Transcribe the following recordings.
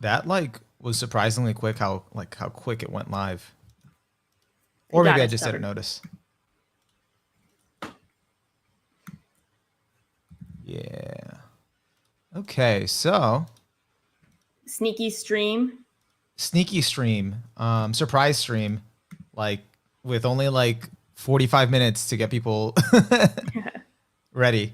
That like was surprisingly quick. How quick it went live. It Or got maybe I us just didn't covered. notice. Yeah. Okay, so Sneaky stream. sneaky stream, surprise stream, like with only like 45 minutes to get people ready.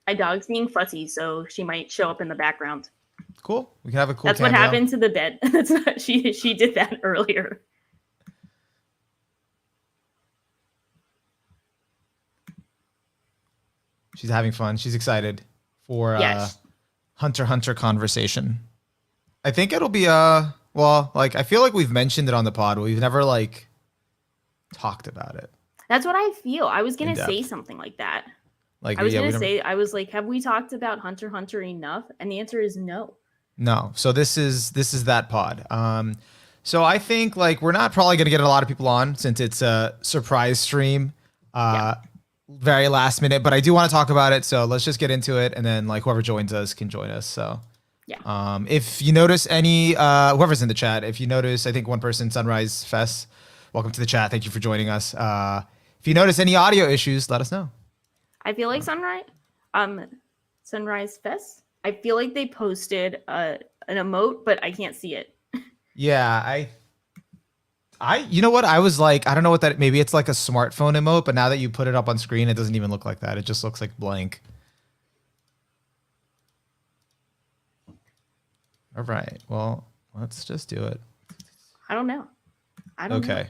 My dog's being fussy, so she might show up in the background. Cool. We can have a cool That's what cameo. happened to the bed. That's not, she did that earlier. She's having fun. She's excited for Yes. Hunter x Hunter conversation. I think it'll be well, like I feel like we've mentioned it on the pod, but we've never like talked about it. That's what I feel. I was gonna In say depth. something like that. Like I was yeah, we gonna never say, I was like, have we talked about Hunter x Hunter enough? And the answer is no. No. So this is that pod. So I think like we're not probably gonna get a lot of people on since it's a surprise stream. Yeah. Very last minute, but I do want to talk about it. So let's just get into it, and then like whoever joins us can join us. So Yeah. if you notice any whoever's in the chat, if you notice, I think one person, Sunrise Fest, welcome to the chat. Thank you for joining us. If you notice any audio issues, let us know. I feel like Sunrise Fest. I feel like they posted an emote, but I can't see it. Yeah, you know what? I was like, I don't know what that, maybe it's like a smartphone emote, but now that you put it up on screen, it doesn't even look like that. It just looks like blank. All right. Well, let's just do it. I don't know. I don't know. Okay.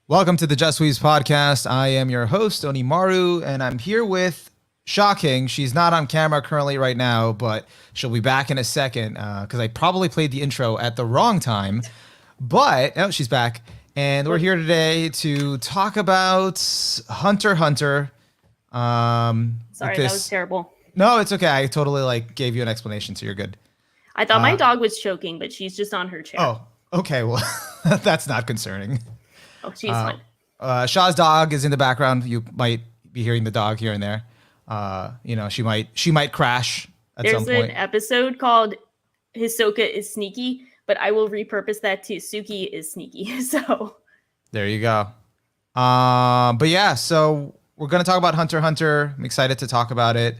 Welcome to the Just Weebs podcast. I am your host, Onimaru, and I'm here with Shocking. She's not on camera currently right now, but she'll be back in a second because I probably played the intro at the wrong time. But, oh, she's back. And we're here today to talk about Hunter x Hunter. Sorry, that was terrible. No, it's okay. I totally like gave you an explanation, so you're good. I thought my dog was choking, but she's just on her chair. Oh, okay. Well, that's not concerning. Oh, she's fine. Shaw's dog is in the background. You might be hearing the dog here and there. She might crash at some point. There's an episode called Hisoka is sneaky, but I will repurpose that to Suki is sneaky. So there you go. But yeah, so we're gonna talk about Hunter x Hunter. I'm excited to talk about it.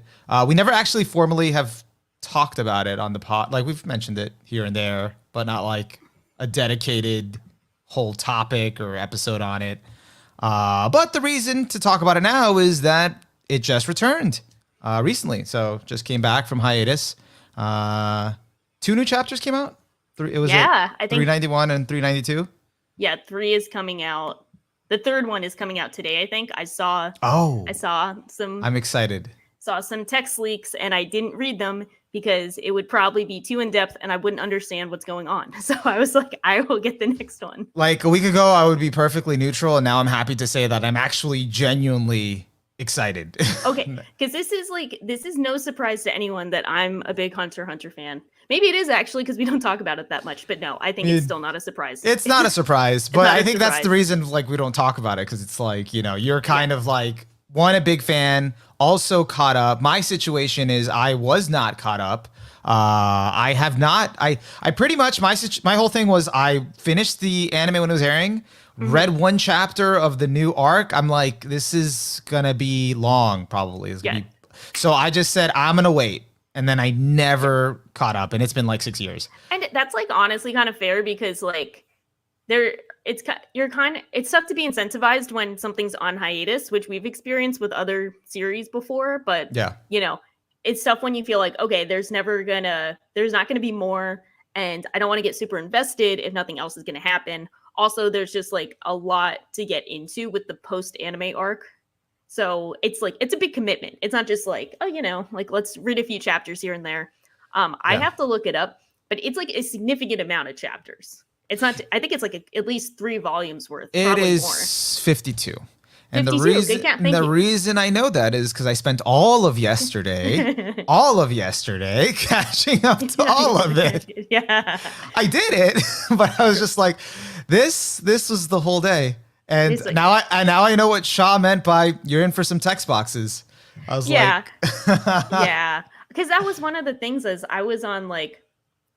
We never actually formally have talked about it on the pod. Like we've mentioned it here and there, but not like a dedicated whole topic or episode on it. But the reason to talk about it now is that it just returned recently. So just came back from hiatus. 2 new chapters came out. I think 391 and 392. Yeah, 3 is coming out. The third one is coming out today, I think. I saw some. I'm excited. Saw some text leaks and I didn't read them because it would probably be too in depth and I wouldn't understand what's going on. So I was like, I will get the next one. Like a week ago, I would be perfectly neutral, and now I'm happy to say that I'm actually genuinely excited. Okay, because this is no surprise to anyone that I'm a big Hunter x Hunter fan. Maybe it is actually because we don't talk about it that much, but no, I think it's still not a surprise. It's not a surprise, but I think that's the reason like we don't talk about it because it's like, you're kind of like a big fan, also caught up. My situation is I was not caught up. I have not. I pretty much my whole thing was I finished the anime when it was airing, read one chapter of the new arc. I'm like, this is gonna be long, probably. So I just said I'm gonna wait. And then I never caught up, and it's been like 6 years. And that's like honestly kind of fair because like it's tough to be incentivized when something's on hiatus, which we've experienced with other series before. But yeah, it's tough when you feel like, okay, there's not gonna be more, and I don't want to get super invested if nothing else is gonna happen. Also, there's just like a lot to get into with the post anime arc. So it's a big commitment. It's not just like, like let's read a few chapters here and there. I have to look it up, but it's like a significant amount of chapters. It's not. I think it's like at least 3 volumes worth. It Probably is more. 52. And 52, the reason good count, thank you. reason I know that is because I spent all of yesterday catching up to all of it. Yeah. I did it, but I was just like, this was the whole day. And It's like- now I know what Shaw meant by you're in for some text boxes. I was Yeah. like, Yeah. Because that was one of the things is I was on like,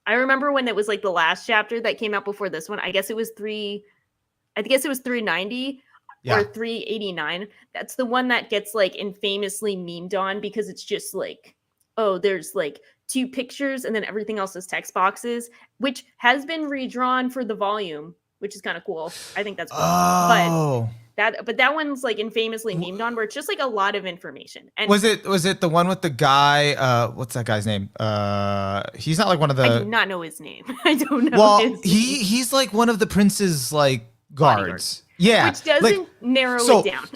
I remember when it was like the last chapter that came out before this one. I guess it was 390 yeah. or 389. That's the one that gets like infamously memed on because it's just like, oh, there's like 2 pictures and then everything else is text boxes, which has been redrawn for the volume, which is kind of cool. I think that's cool. Oh. But that one's like infamously memed on where it's just like a lot of information. And Was it the one with the guy? What's that guy's name? He's not like one of the. I do not know his name. I don't know. Well, his name. he's like one of the prince's like guards. Yeah, Which doesn't like, narrow it down.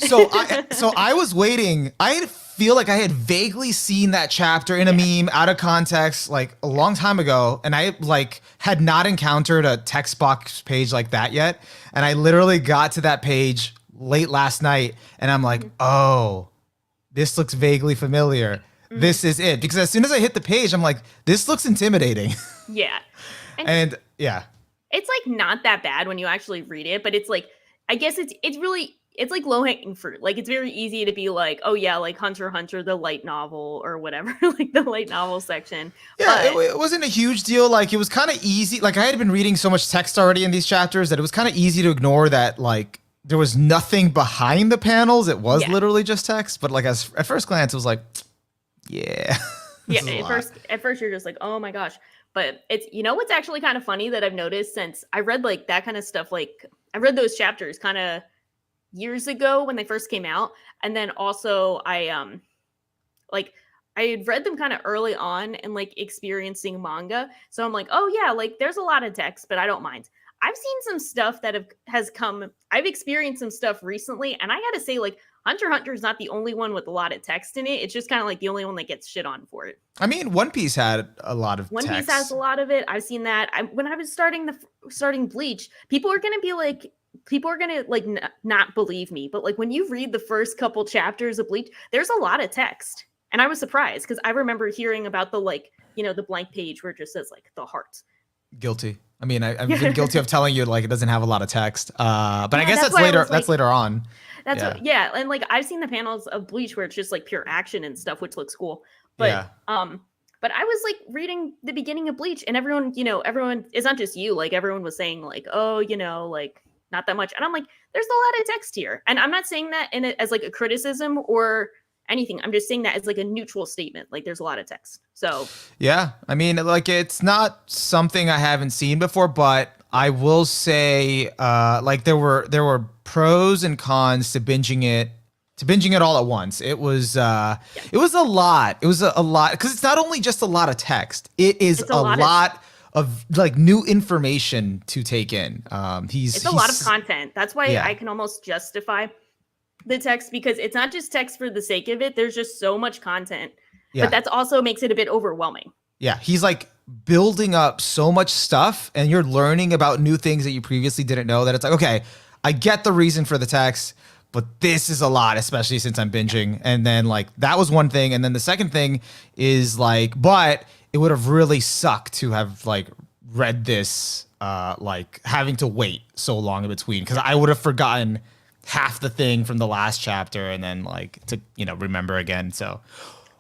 so I was waiting. I feel like I had vaguely seen that chapter in a meme out of context like a long time ago, and I like had not encountered a text box page like that yet. And I literally got to that page late last night, and I'm like, oh, this looks vaguely familiar. This is it. Because as soon as I hit the page, I'm like, this looks intimidating. Yeah. And yeah. It's like not that bad when you actually read it, but it's like, I guess it's like low hanging fruit. Like it's very easy to be like, oh yeah, like Hunter x Hunter, the light novel or whatever, like the light novel section. Yeah, it wasn't a huge deal. Like it was kind of easy. Like I had been reading so much text already in these chapters that it was kind of easy to ignore that like there was nothing behind the panels. It was literally just text. But like at first glance, it was like, yeah. Yeah, at first you're just like, oh my gosh. But it's, you know, what's actually kind of funny that I've noticed since I read like that kind of stuff, like I read those chapters kind of years ago when they first came out. And then also I had read them kind of early on and like experiencing manga. So I'm like, oh yeah, like there's a lot of text, but I don't mind. I've seen some stuff that I've experienced some stuff recently. And I got to say like Hunter x Hunter is not the only one with a lot of text in it. It's just kind of like the only one that gets shit on for it. I mean, One Piece had a lot of One text. Piece has a lot of it. I've seen that. When I was starting Bleach, people are going to not believe me. But like when you read the first couple chapters of Bleach, there's a lot of text. And I was surprised because I remember hearing about the like, you know, the blank page where it just says like the heart. Guilty. I mean, I've been guilty of telling you like it doesn't have a lot of text. But I guess that's why later. I was like- That's later on. That's and like I've seen the panels of Bleach where it's just like pure action and stuff, which looks cool. But but I was like reading the beginning of Bleach, and everyone, it's not just you. Like everyone was saying, like, oh, like not that much, and I'm like, there's a lot of text here, and I'm not saying that as like a criticism or anything. I'm just saying that as like a neutral statement. Like there's a lot of text. So yeah, I mean, like it's not something I haven't seen before, but I will say, like there were pros and cons to binging it all at once. It was it was a lot. It was a lot because it's not only just a lot of text. It is a lot of like new information to take in. It's a lot of content. That's why I can almost justify the text because it's not just text for the sake of it. There's just so much content, but that's also makes it a bit overwhelming. Yeah, he's like building up so much stuff and you're learning about new things that you previously didn't know that it's like, okay, I get the reason for the text, but this is a lot, especially since I'm binging. And then like, that was one thing. And then the second thing is like, but it would have really sucked to have like read this, like having to wait so long in between. Cause I would have forgotten half the thing from the last chapter and then like to, remember again. So,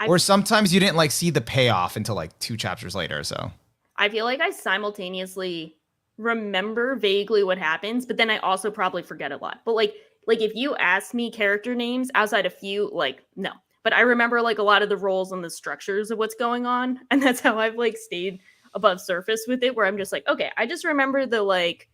or sometimes you didn't like see the payoff until like 2 chapters later. So I feel like I simultaneously remember vaguely what happens, but then I also probably forget a lot. But like if you ask me character names outside a few, like no. But I remember like a lot of the roles and the structures of what's going on. And that's how I've like stayed above surface with it, where I'm just like, okay, I just remember the like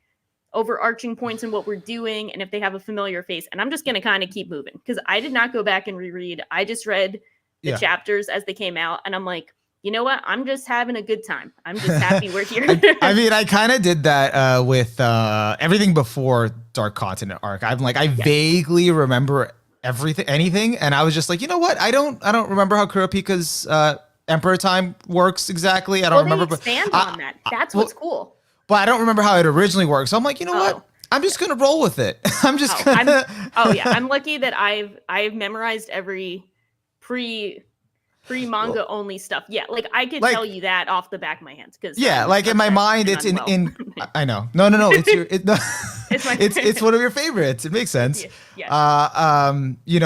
overarching points and what we're doing and if they have a familiar face. And I'm just gonna kind of keep moving. Because I did not go back and reread. I just read the chapters as they came out, and I'm like, you know what? I'm just having a good time. I'm just happy we're here. I mean, I kind of did that with everything before Dark Continent arc. I'm like, I vaguely remember anything, and I was just like, you know what? I don't remember how Kurapika's Emperor time works exactly. I don't remember. They expand on that. That's what's cool. but I don't remember how it originally worked. So I'm like, you know what? I'm just gonna roll with it. I'm just gonna. I'm lucky that I've memorized every pre-manga only stuff. Yeah, like I could tell you that off the back of my hands because like in my mind, it's in. I know. No. It's your. It's one of your favorites. It makes sense. Yeah.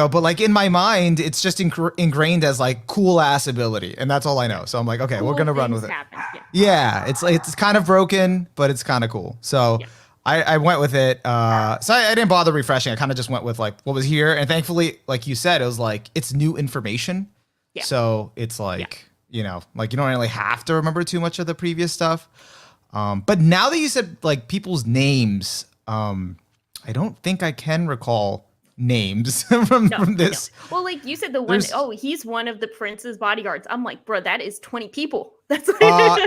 But like in my mind, it's just ingrained as like cool ass ability, and that's all I know. So I'm like, okay, we're gonna run with it. Yeah, it's kind of broken, but it's kind of cool. So. Yeah. I went with it. So I didn't bother refreshing. I kind of just went with like what was here. And thankfully, like you said, it was like, it's new information. Yeah. So it's like, like you don't really have to remember too much of the previous stuff. But now that you said like people's names, I don't think I can recall names from this. No. Well, like you said, he's one of the prince's bodyguards. I'm like, bro, that is 20 people. That's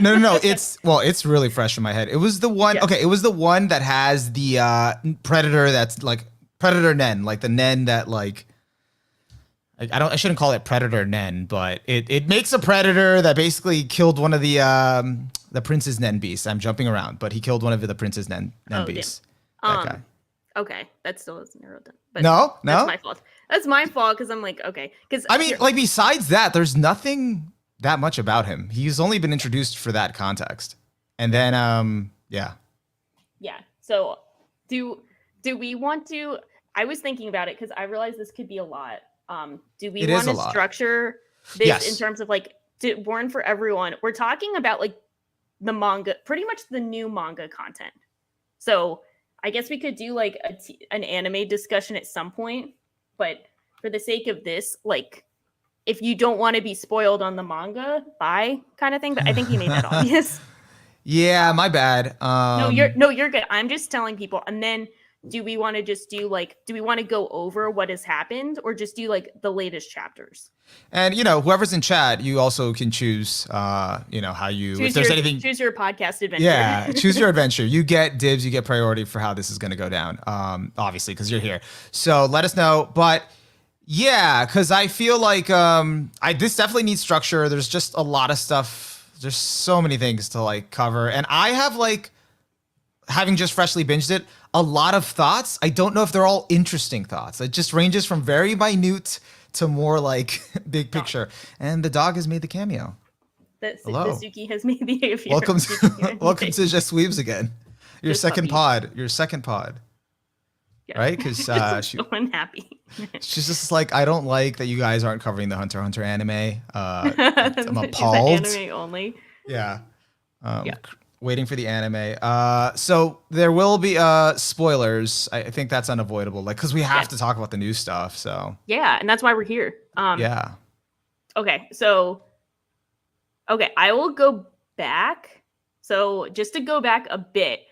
no. It's really fresh in my head. It was the one. Yeah. Okay, it was the one that has the predator. That's like predator Nen, like the Nen that like. I shouldn't call it predator Nen, but it makes a predator that basically killed one of the prince's Nen beasts. I'm jumping around, but he killed one of the prince's Nen beasts. Okay, that still isn't narrowed down. But no, that's my fault. That's my fault because I'm like, okay, because I mean, like besides that, there's nothing that much about him. He's only been introduced for that context, and then yeah. So do we want to? I was thinking about it because I realized this could be a lot. Do we want to structure this in terms of like Born for Everyone? We're talking about like the manga, pretty much the new manga content. So I guess we could do like an anime discussion at some point, but for the sake of this, like if you don't want to be spoiled on the manga, bye kind of thing. But I think you made that obvious. Yeah, my bad. You're good. I'm just telling people. And then do we want to just do we want to go over what has happened or just do like the latest chapters? And whoever's in chat, you also can choose how you choose choose your podcast adventure. Yeah, choose your adventure. You get dibs, you get priority for how this is going to go down. Obviously because you're here. So let us know, but yeah, because I feel like this definitely needs structure. There's just a lot of stuff. There's so many things to like cover, and I have like having just freshly binged it, a lot of thoughts. I don't know if they're all interesting thoughts. It just ranges from very minute to more like big picture. And the dog has made the cameo. Hello. Suzuki has made the appearance. Welcome to Just Weebs again. Your second pod. Yeah. Right? Because she's so unhappy. She's just like, I don't like that you guys aren't covering the Hunter x Hunter anime. I'm appalled. Anime only. Yeah. Waiting for the anime. So there will be spoilers. I think that's unavoidable, like because we have to talk about the new stuff. So yeah, and that's why we're here. Yeah. Okay, so I will go back. So just to go back a bit.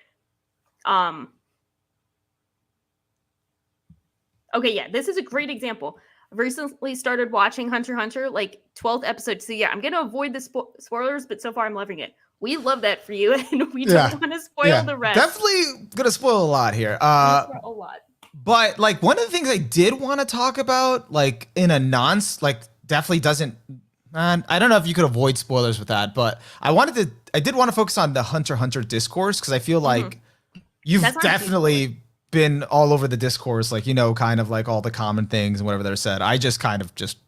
Okay, yeah, this is a great example. I've recently started watching Hunter x Hunter, like 12th episode. So yeah, I'm gonna avoid the spoilers, but so far I'm loving it. We love that for you, and we don't want to spoil the rest. Definitely gonna spoil a lot here. A lot. But like one of the things I did want to talk about, like in a definitely doesn't. I don't know if you could avoid spoilers with that, but I did want to focus on the Hunter x Hunter discourse because I feel like you've definitely been all over the discourse, like kind of like all the common things and whatever they're said. I just kind of just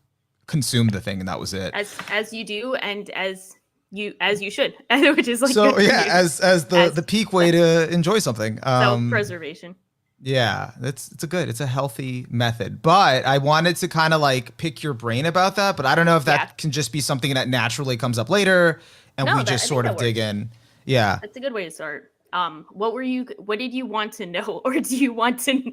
consumed the thing and that was it. As you do, and as you should, which is like so yeah, as the peak way to enjoy something. Self-preservation. Yeah, it's a healthy method. But I wanted to kind of like pick your brain about that, but I don't know if that can just be something that naturally comes up later and we just sort of dig in. Yeah. That's a good way to start. What did you want to know, or do you want to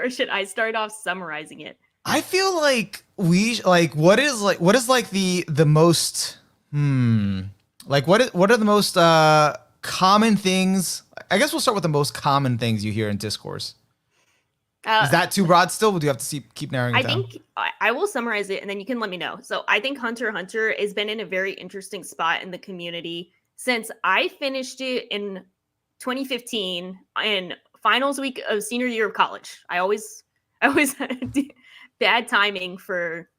should I start off summarizing it? I feel like what is the most what are the most common things? I guess we'll start with the most common things you hear in discourse. Is that too broad still? Do you have to keep narrowing it down? I think I will summarize it and then you can let me know. So I think Hunter x Hunter has been in a very interesting spot in the community since I finished it in 2015 in finals week of senior year of college. I always had bad timing for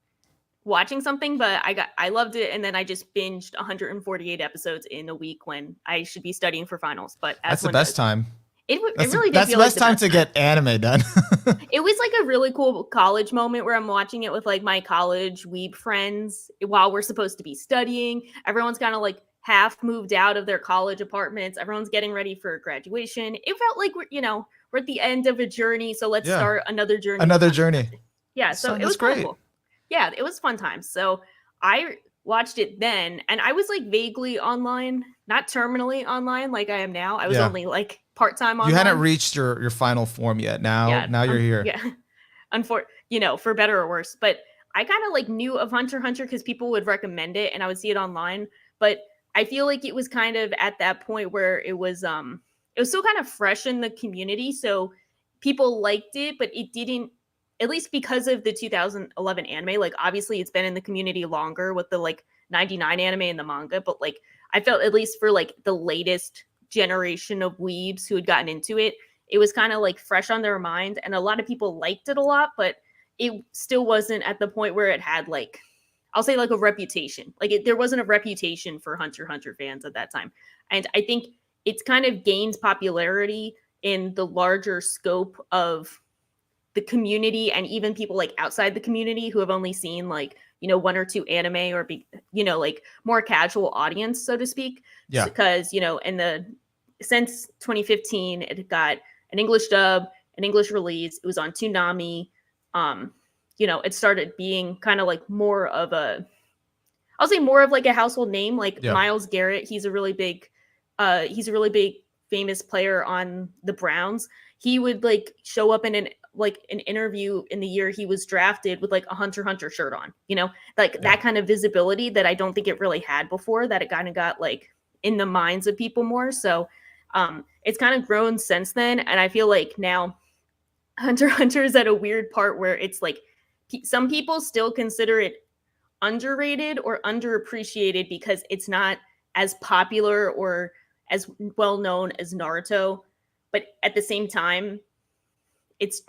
watching something, but I loved it, and then I just binged 148 episodes in a week when I should be studying for finals. But That's as the one best does, time. it really did That's the feel like best the time best to time. get anime done. It was like a really cool college moment where I'm watching it with like my college weeb friends while we're supposed to be studying. Everyone's kind of like half moved out of their college apartments. Everyone's getting ready for graduation. It felt like we're at the end of a journey, so let's Yeah, start another journey with another Hunter x journey. Hunter. Yeah, so it That's was kind of great. cool. Yeah, it was fun times. So I watched it then, and I was like vaguely online, not terminally online like I am now. I was Yeah, only like part time you hadn't online. reached your final form yet. Now Yeah, you're here. yeah, for better or worse. But I kind of like knew of Hunter x Hunter because people would recommend it, and I would see it online. But I feel like it was kind of at that point where it was still kind of fresh in the community, so people liked it, but it didn't. At least because of the 2011 anime, like obviously it's been in the community longer with the like 99 anime and the manga, but like I felt at least for like the latest generation of weebs who had gotten into it, it was kind of like fresh on their mind, and a lot of people liked it a lot, but it still wasn't at the point where it had like, I'll say like a reputation. Like there wasn't a reputation for Hunter x Hunter fans at that time. And I think it's kind of gained popularity in the larger scope of the community, and even people like outside the community who have only seen like one or two anime, or like more casual audience, so to speak. Yeah, Because in the since 2015 it got an English dub, an English release. It was on Toonami. um it started being kind of like more of a, I'll say more of like a household name. Like yeah, Miles Garrett, he's a really big famous player on the Browns. He would like show up in an interview in the year he was drafted with like a Hunter x Hunter shirt on, like yeah. that kind of visibility that I don't think it really had before, that it kind of got like in the minds of people more. So it's kind of grown since then. And I feel like now Hunter x Hunter is at a weird part where it's like some people still consider it underrated or underappreciated because it's not as popular or as well known as Naruto, but at the same time, it's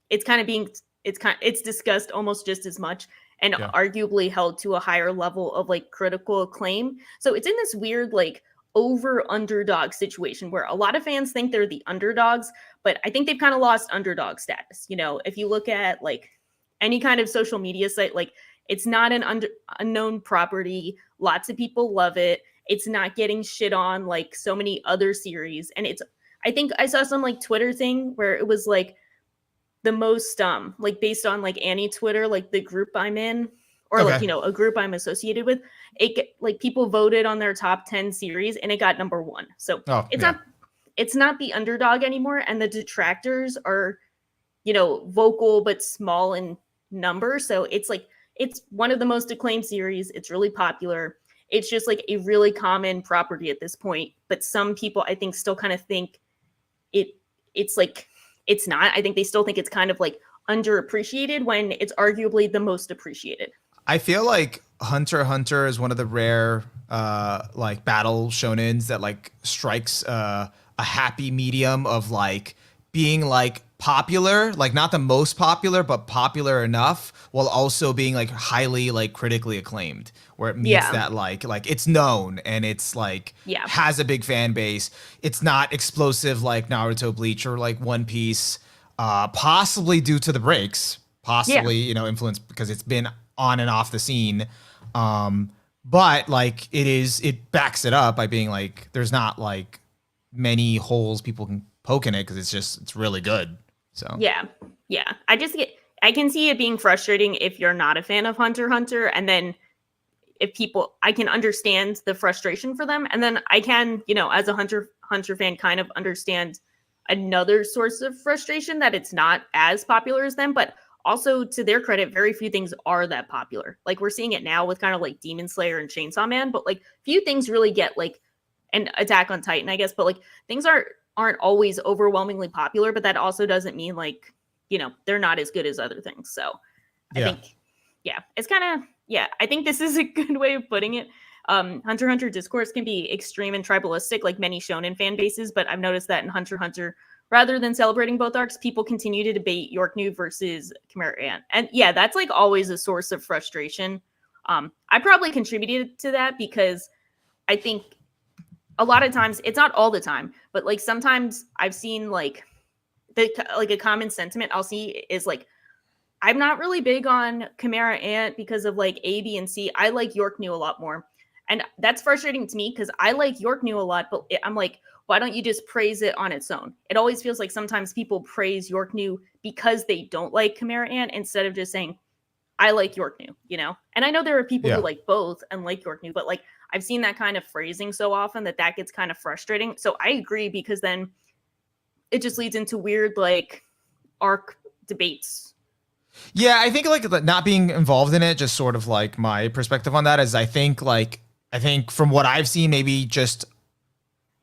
it's kind of being it's discussed almost just as much, and Yeah. arguably held to a higher level of like critical acclaim. So it's in this weird like over underdog situation where a lot of fans think they're the underdogs, but I think they've kind of lost underdog status. If you look at like any kind of social media site, like it's not an unknown property. Lots of people love it. It's not getting shit on like so many other series. And I think I saw some like Twitter thing where it was like the most like based on like Annie Twitter, like the group I'm in, or like Okay. a group I'm associated with, like people voted on their top 10 series and it got number 1. So Oh, it's yeah. not the underdog anymore, and the detractors are vocal but small in number. So it's like it's one of the most acclaimed series. It's really popular. It's just like a really common property at this point, but some people I think still kind of think it's like it's not. I think they still think it's kind of like underappreciated when it's arguably the most appreciated. I feel like Hunter x Hunter is one of the rare like battle shonens that like strikes a happy medium of like being like popular, like not the most popular, but popular enough while also being like highly like critically acclaimed, where it meets Yeah. that like it's known and it's like Yeah. has a big fan base. It's not explosive like Naruto, Bleach, or like One Piece, possibly due to the breaks, possibly influenced because it's been on and off the scene. But like it backs it up by being like there's not like many holes people can poke in it because it's really good. So Yeah. Yeah. I can see it being frustrating if you're not a fan of Hunter x Hunter, and then if people, I can understand the frustration for them, and then I can, as a Hunter x Hunter fan, kind of understand another source of frustration that it's not as popular as them. But also, to their credit, very few things are that popular. Like we're seeing it now with kind of like Demon Slayer and Chainsaw Man, but like few things really get like an Attack on Titan, I guess. But like things aren't always overwhelmingly popular, but that also doesn't mean like they're not as good as other things. So I think it's kind of I think this is a good way of putting it. Hunter x Hunter discourse can be extreme and tribalistic like many shonen fan bases, but I've noticed that in Hunter x Hunter rather than celebrating both arcs, people continue to debate Yorknu versus Chimera Ant. And yeah, that's like always a source of frustration. I probably contributed to that because I think a lot of times, it's not all the time, but like sometimes I've seen like a common sentiment I'll see is like, I'm not really big on Chimera Ant because of like A, B, and C. I like Yorknu a lot more. And that's frustrating to me because I like Yorknu a lot, but I'm like, why don't you just praise it on its own? It always feels like sometimes people praise Yorknu because they don't like Chimera Ant instead of just saying, I like Yorknu, you know? And I know there are people who like both and like Yorknu, but like I've seen that kind of phrasing so often that gets kind of frustrating. So I agree because then it just leads into weird like arc debates. Yeah, I think like not being involved in it, just sort of like my perspective on that is I think from what I've seen, maybe just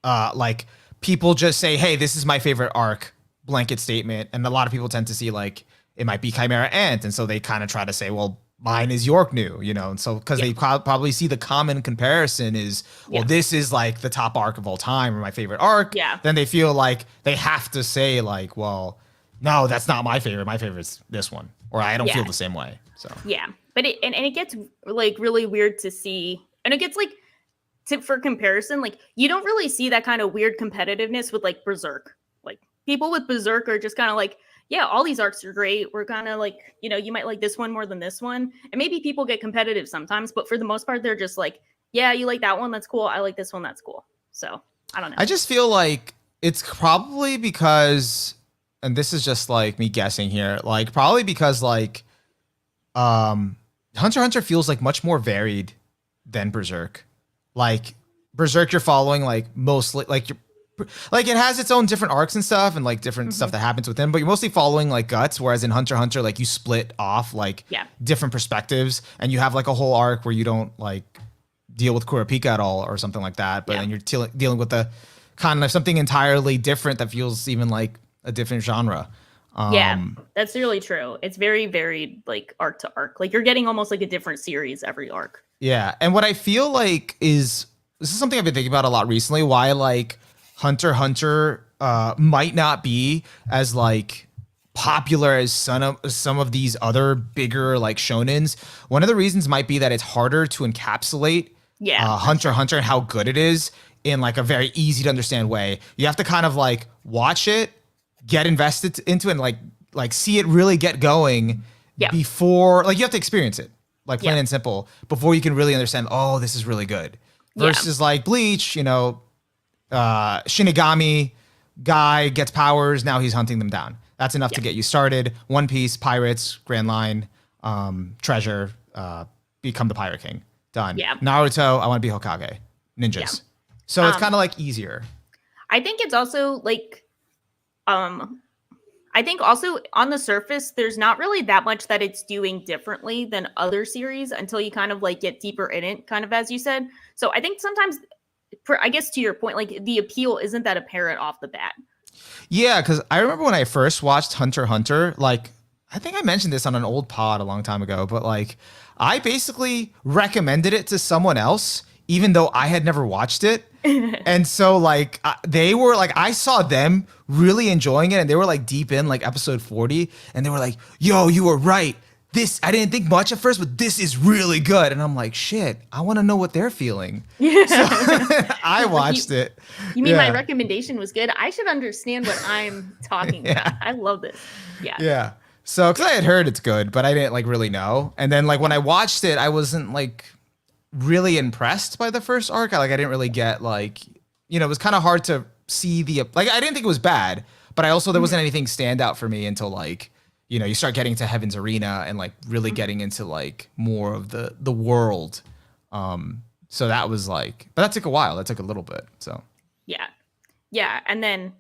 like people just say, hey, this is my favorite arc, blanket statement. And a lot of people tend to see like it might be Chimera Ant. And so they kind of try to say, well, mine is Yorknu, you know? And so because they probably see the common comparison is, well, this is like the top arc of all time or my favorite arc. Yeah. Then they feel like they have to say like, well, no, that's not my favorite. My favorite's this one. Or I don't feel the same way. So yeah. But it gets like really weird to see. And it gets like for comparison, like you don't really see that kind of weird competitiveness with like Berserk. Like people with Berserk are just kind of like, yeah, all these arcs are great. We're kind of like, you know, you might like this one more than this one. And maybe people get competitive sometimes, but for the most part, they're just like, yeah, you like that one. That's cool. I like this one. That's cool. So I don't know. I just feel like it's probably because, and this is just like me guessing here, like probably because like Hunter x Hunter feels like much more varied than Berserk. Like Berserk, you're following like mostly like you're like it has its own different arcs and stuff and like different stuff that happens within, but you're mostly following like Guts, whereas in Hunter x Hunter, like you split off like different perspectives and you have like a whole arc where you don't like deal with Kurapika at all or something like that, but then you're dealing with the kind of something entirely different that feels even like a different genre. Yeah, that's really true. It's very varied, like arc to arc. Like you're getting almost like a different series every arc. Yeah, and what I feel like is this is something I've been thinking about a lot recently. Why like Hunter x Hunter might not be as like popular as some of these other bigger like shonens. One of the reasons might be that it's harder to encapsulate Hunter x Hunter and how good it is in like a very easy to understand way. You have to kind of like watch it, get invested into it, and like see it really get going before like you have to experience it. Like plain and simple, before you can really understand, oh, this is really good. Versus like Bleach, you know, Shinigami guy gets powers, now he's hunting them down. That's enough to get you started. One Piece, Pirates, Grand Line, Treasure, become the Pirate King. Done. Yeah. Naruto, I want to be Hokage. Ninjas. Yeah. So it's kind of like easier. I think it's also like, I think also on the surface, there's not really that much that it's doing differently than other series until you kind of like get deeper in it, kind of as you said. So I think sometimes, I guess to your point, like the appeal isn't that apparent off the bat. Yeah, because I remember when I first watched Hunter x Hunter, like I think I mentioned this on an old pod a long time ago, but like I basically recommended it to someone else, even though I had never watched it. And so like they were like, I saw them really enjoying it and they were like deep in like episode 40 and they were like, yo, you were right. This, I didn't think much at first, but this is really good. And I'm like, shit, I want to know what they're feeling. Yeah. So I watched it. You mean my recommendation was good? I should understand what I'm talking about. I love this. Yeah. Yeah. So, cause I had heard it's good, but I didn't like really know. And then like when I watched it, I wasn't like really impressed by the first arc. I didn't really get like, you know, it was kind of hard to see like, I didn't think it was bad, but I also, there wasn't anything stand out for me until like, you know, you start getting to Heaven's Arena and like really getting into like more of the world. So that was like, but that took a while. That took a little bit. So yeah. Yeah. And then,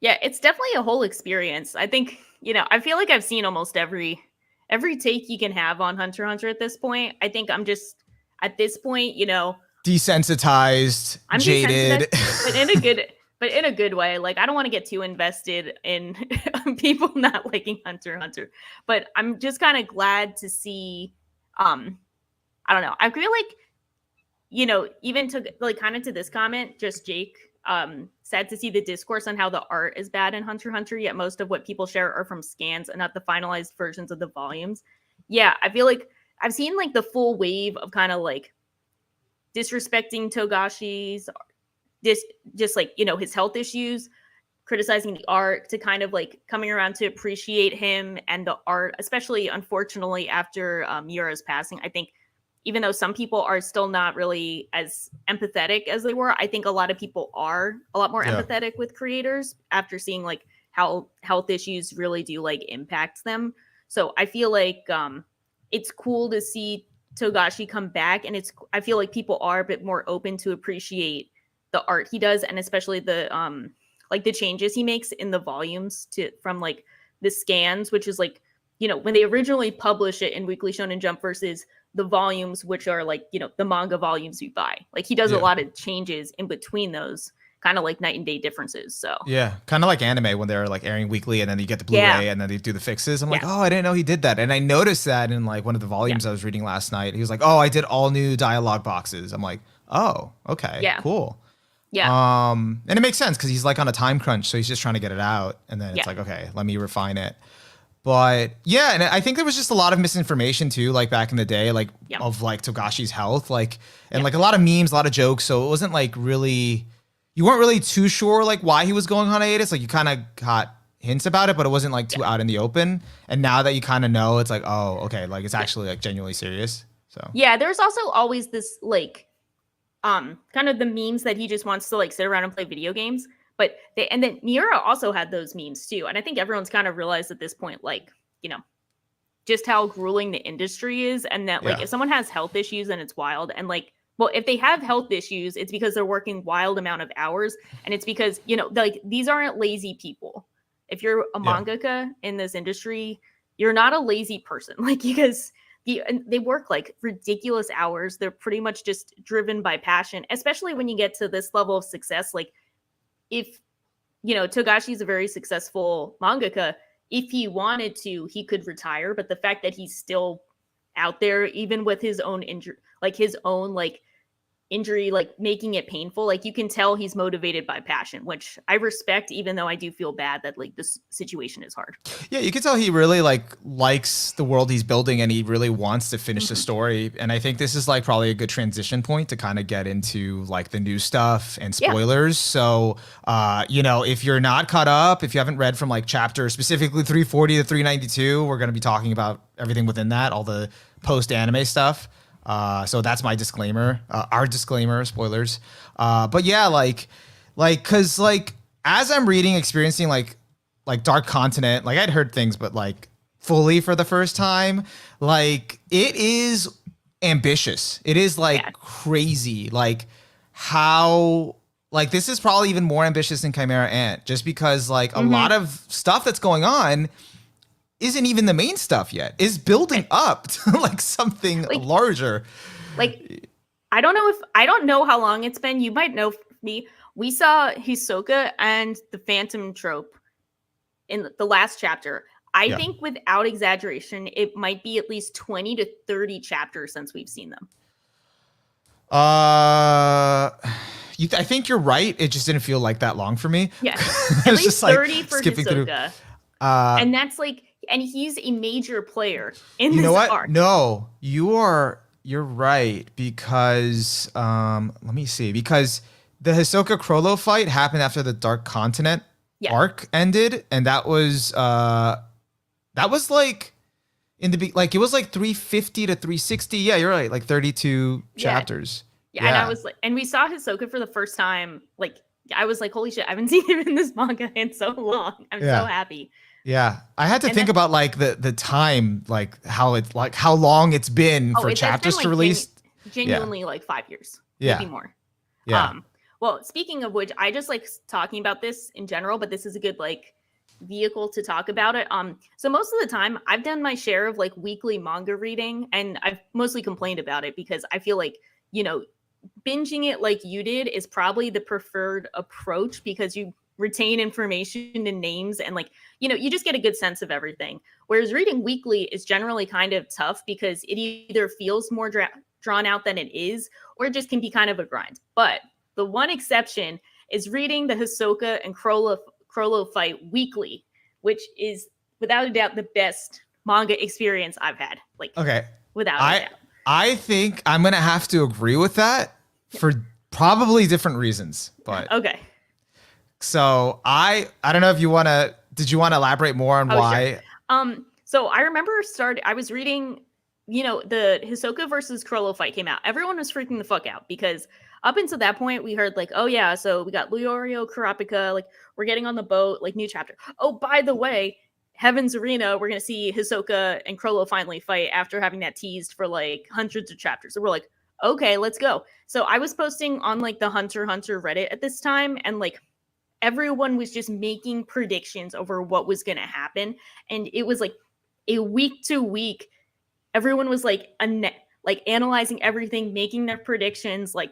yeah, it's definitely a whole experience. I think, you know, I feel like I've seen almost every take you can have on Hunter x Hunter at this point. I think I'm just, at this point, you know, desensitized, I'm jaded, desensitized, but in a good way. Like I don't want to get too invested in people not liking Hunter x Hunter, but I'm just kind of glad to see. I don't know. I feel like, you know, even to like kind of to this comment, just Jake sad to see the discourse on how the art is bad in Hunter x Hunter, yet most of what people share are from scans and not the finalized versions of the volumes. Yeah, I feel like I've seen like the full wave of kind of like disrespecting Togashi's just like, you know, his health issues, criticizing the art, to kind of like coming around to appreciate him and the art, especially unfortunately after Yura's passing. I think even though some people are still not really as empathetic as they were, I think a lot of people are a lot more empathetic with creators after seeing like how health issues really do like impact them. So I feel like it's cool to see Togashi come back, and I feel like people are a bit more open to appreciate the art he does, and especially the like the changes he makes in the volumes from like the scans, which is like, you know, when they originally publish it in Weekly Shonen Jump versus the volumes, which are like, you know, the manga volumes you buy. Like he does a lot of changes in between those, kind of like night and day differences. So yeah, kind of like anime when they're like airing weekly and then you get the Blu-ray and then they do the fixes. I'm like, oh, I didn't know he did that. And I noticed that in like one of the volumes I was reading last night. He was like, oh, I did all new dialogue boxes. I'm like, oh, okay, cool. Yeah. And it makes sense because he's like on a time crunch, so he's just trying to get it out. And then it's like, okay, let me refine it. But yeah, and I think there was just a lot of misinformation too, like back in the day, like of like Togashi's health, like, and like a lot of memes, a lot of jokes. So it wasn't like really, you weren't really too sure like why he was going on hiatus. Like you kind of got hints about it, but it wasn't like too out in the open. And now that you kind of know, it's like, oh, okay, like it's actually like genuinely serious. So yeah, there's also always this like kind of the memes that he just wants to like sit around and play video games. But and then Miura also had those memes too. And I think everyone's kind of realized at this point, like, you know, just how grueling the industry is. And that like if someone has health issues, and it's wild. And like, well, if they have health issues, it's because they're working wild amount of hours. And it's because, you know, like these aren't lazy people. If you're a mangaka in this industry, you're not a lazy person. Like, because they work like ridiculous hours. They're pretty much just driven by passion, especially when you get to this level of success. Like, if, you know, Togashi is a very successful mangaka, if he wanted to, he could retire. But the fact that he's still out there, even with his own injury, like his own like injury, like making it painful, like you can tell he's motivated by passion, which I respect, even though I do feel bad that like this situation is hard. Yeah, you can tell he really like likes the world he's building, and he really wants to finish the story. And I think this is like probably a good transition point to kind of get into like the new stuff and spoilers. So you know, if you're not caught up, if you haven't read from like chapter specifically 340 to 392, we're going to be talking about everything within that, all the post anime stuff. So that's my disclaimer, our disclaimer, spoilers. But yeah, like, cause like, as I'm reading, experiencing like Dark Continent, like I'd heard things, but like fully for the first time, like it is ambitious. It is like crazy. Like how, like this is probably even more ambitious than Chimera Ant, just because like a lot of stuff that's going on isn't even the main stuff yet, is building up to like something like, larger. Like, I don't know how long it's been. You might know me. We saw Hisoka and the Phantom trope in the last chapter. I think without exaggeration, it might be at least 20 to 30 chapters since we've seen them. I think you're right. It just didn't feel like that long for me. Yeah. At least 30 like for Hisoka. And that's like, and he's a major player in this arc. No, you're right, because let me see, because the Hisoka Chrollo fight happened after the Dark Continent arc ended, and that was like in the like it was like 350 to 360. Yeah, you're right, like 32 chapters. Yeah, and I was like, and we saw Hisoka for the first time. Like, I was like, holy shit, I haven't seen him in this manga in so long. I'm so happy. Yeah, I had to think about like the time, like how it's like how long it's been for chapters to release. Genuinely, like 5 years, maybe more. Yeah. Well, speaking of which, I just like talking about this in general, but this is a good like vehicle to talk about it. So most of the time, I've done my share of like weekly manga reading, and I've mostly complained about it because I feel like, you know, binging it like you did is probably the preferred approach, because you retain information and names, and like, you know, you just get a good sense of everything. Whereas reading weekly is generally kind of tough because it either feels more drawn out than it is, or it just can be kind of a grind. But the one exception is reading the Hisoka and Chrollo fight weekly, which is without a doubt the best manga experience I've had. Like, Okay. without a doubt. I think I'm going to have to agree with that for probably different reasons, but Okay. so I don't know if you want to, did you want to elaborate more on why? Sure. So I remember I was reading, the Hisoka versus Chrollo fight came out. Everyone was freaking the fuck out because up until that point we heard like, oh yeah, so we got Leorio, Kurapika, like we're getting on the boat, like new chapter. Oh, by the way, Heaven's Arena, we're gonna see Hisoka and Chrollo finally fight after having that teased for like hundreds of chapters. So we're like, okay, let's go. So I was posting on like the Hunter x Hunter Reddit at this time, and like everyone was just making predictions over what was gonna happen, and it was like a week to week. Everyone was like analyzing everything, making their predictions. Like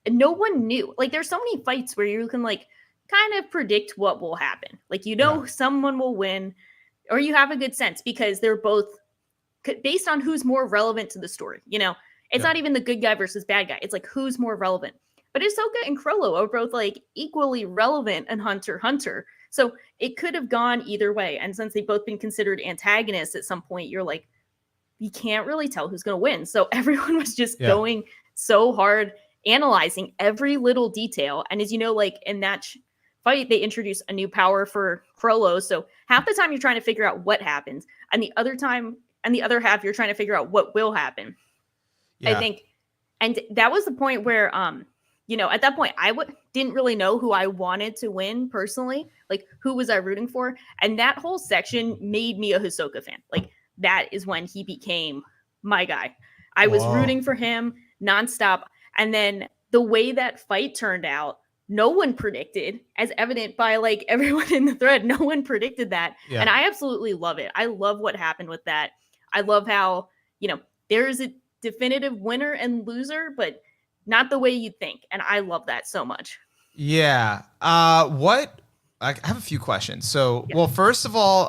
no one knew. Like there's so many fights where you can like kind of predict what will happen. Like someone will win, or you have a good sense because they're both based on who's more relevant to the story. It's not even the good guy versus bad guy. It's like who's more relevant. But Hisoka and Chrollo are both like equally relevant in Hunter x Hunter. So it could have gone either way. And since they've both been considered antagonists at some point, you're like, you can't really tell who's going to win. So everyone was just going so hard, analyzing every little detail. And as you know, like in that fight, they introduced a new power for Chrollo. So half the time you're trying to figure out what happens, and the other half you're trying to figure out what will happen. I think, and that was the point where, at that point I didn't really know who I wanted to win personally. Like who was I rooting for? And that whole section made me a Hisoka fan. Like that is when he became my guy. I was rooting for him nonstop. And then the way that fight turned out, no one predicted, as evident by like everyone in the thread. No one predicted that. Yeah. And I absolutely love it. I love what happened with that. I love how, there is a definitive winner and loser, but not the way you think. And I love that so much. Yeah. I have a few questions. So, well, first of all,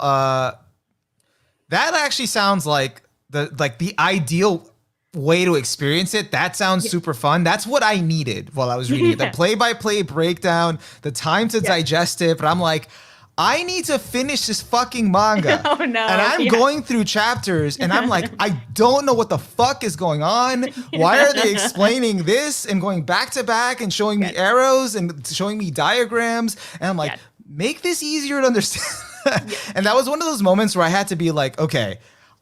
that actually sounds like the ideal way to experience it. That sounds super fun. That's what I needed while I was reading it. The play-by-play breakdown, the time to digest it. But I'm like, I need to finish this fucking manga. Oh, no. And I'm going through chapters and I'm like, I don't know what the fuck is going on. Why are they explaining this and going back to back and showing me arrows and showing me diagrams? And I'm like, make this easier to understand. And that was one of those moments where I had to be like, okay,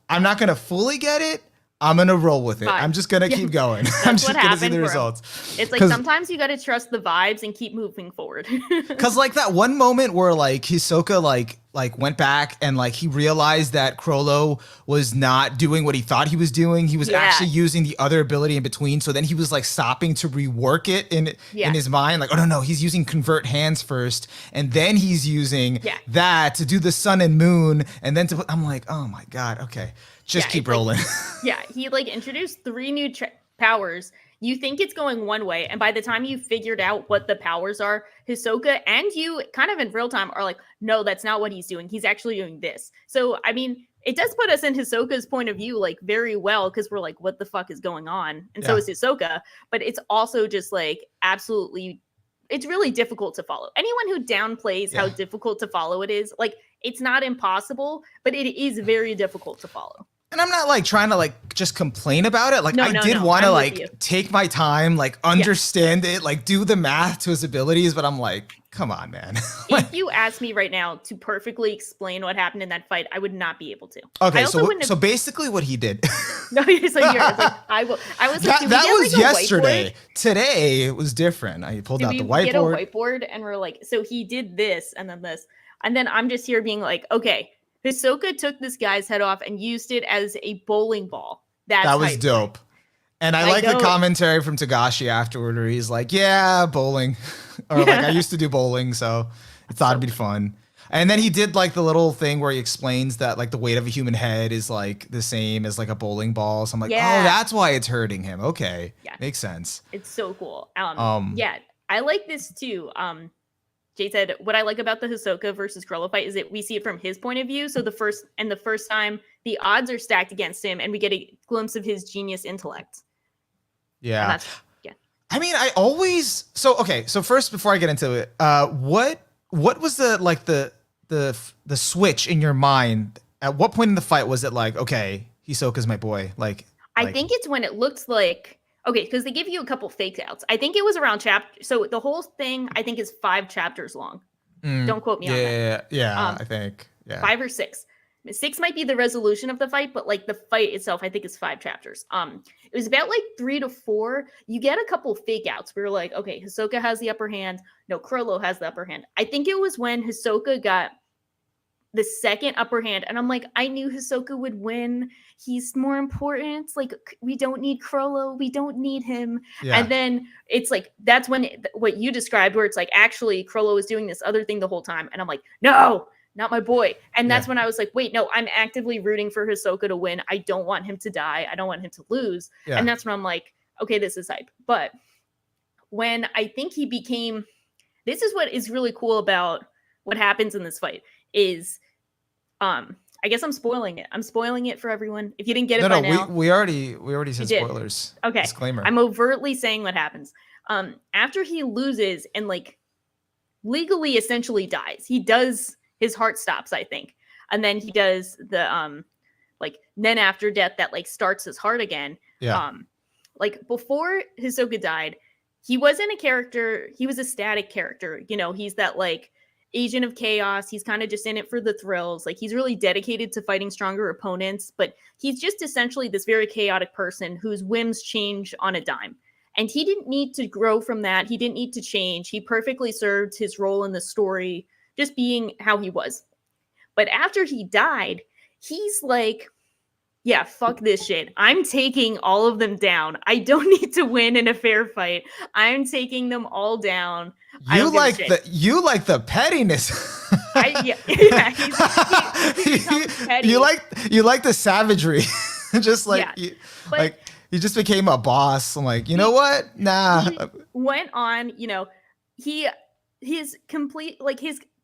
I'm not going to fully get it. I'm going to roll with it. I'm just going to keep going. I'm just going to see the results. It's like sometimes you got to trust the vibes and keep moving forward. Because like that one moment where like Hisoka like went back and like he realized that Chrollo was not doing what he thought he was doing. He was actually using the other ability in between. So then he was like stopping to rework it in his mind. Like, oh no, he's using convert hands first. And then he's using that to do the sun and moon. And then I'm like, oh my God, okay. Just keep rolling. He like introduced 3 new powers. You think it's going one way, and by the time you figured out what the powers are, Hisoka and you kind of in real time are like, no, that's not what he's doing. He's actually doing this. So, I mean, it does put us in Hisoka's point of view like very well, because we're like, what the fuck is going on? And so is Hisoka, but it's also just like absolutely, it's really difficult to follow. Anyone who downplays how difficult to follow it is, like, it's not impossible, but it is very difficult to follow. And I'm not like trying to like just complain about it. Like I did want to like take my time, like understand it, like do the math to his abilities. But I'm like, come on, man. If you asked me right now to perfectly explain what happened in that fight, I would not be able to. Okay, so basically what he did. No, you're so like, I was like, that was like yesterday. Today it was different. I pulled out the whiteboard. Get a whiteboard, and we're like, so he did this, and then this, and then I'm just here being like, okay. Hisoka took this guy's head off and used it as a bowling ball. That was dope. And I like the commentary from Togashi afterward where he's like, yeah, bowling. Or like, I used to do bowling, so I thought it'd be fun. And then he did like the little thing where he explains that like the weight of a human head is like the same as like a bowling ball. So I'm like, oh, that's why it's hurting him. Okay. Yeah. Makes sense. It's so cool. Yeah, I like this too. Jay said, what I like about the Hisoka versus Chrollo fight is that we see it from his point of view. So the first time the odds are stacked against him and we get a glimpse of his genius intellect. Yeah. I mean, I always so okay. So first, before I get into it, what was the switch in your mind? At what point in the fight was it like, okay, Hisoka's my boy? I think it's when it looked like okay, because they give you a couple fake outs. I think it was around chapter. So the whole thing I think is 5 chapters long. Don't quote me on that. yeah, I think yeah. 5 or 6. 6 might be the resolution of the fight, but like the fight itself, I think is 5 chapters. It was about like 3 to 4. You get a couple fake outs. We were like, okay, Hisoka has the upper hand. No, Chrollo has the upper hand. I think it was when Hisoka got the second upper hand, and I'm like, I knew Hisoka would win. He's more important. Like, we don't need Chrollo. We don't need him. Yeah. And then it's like that's when what you described, where it's like actually Chrollo was doing this other thing the whole time, and I'm like, no, not my boy. And that's when I was like, wait, no, I'm actively rooting for Hisoka to win. I don't want him to die. I don't want him to lose. Yeah. And that's when I'm like, okay, this is hype. But when I think he became, this is what is really cool about what happens in this fight is, I guess I'm spoiling it. I'm spoiling it for everyone. If you didn't get it by now, we already said spoilers. Okay, disclaimer. I'm overtly saying what happens. After he loses and like legally essentially dies, he does, his heart stops, I think, and then he does the like then after death that like starts his heart again. Yeah. Like before Hisoka died, he wasn't a character. He was a static character. You know, he's that like agent of chaos. He's kind of just in it for the thrills. Like he's really dedicated to fighting stronger opponents, but he's just essentially this very chaotic person whose whims change on a dime. And he didn't need to grow from that. He didn't need to change. He perfectly served his role in the story, just being how he was. But after he died, he's like, yeah, fuck this shit. I'm taking all of them down. I don't need to win in a fair fight. I'm taking them all down. You like the pettiness. You like the savagery. Just like he just became a boss. I'm like, you know what? Nah. He went on, you know, his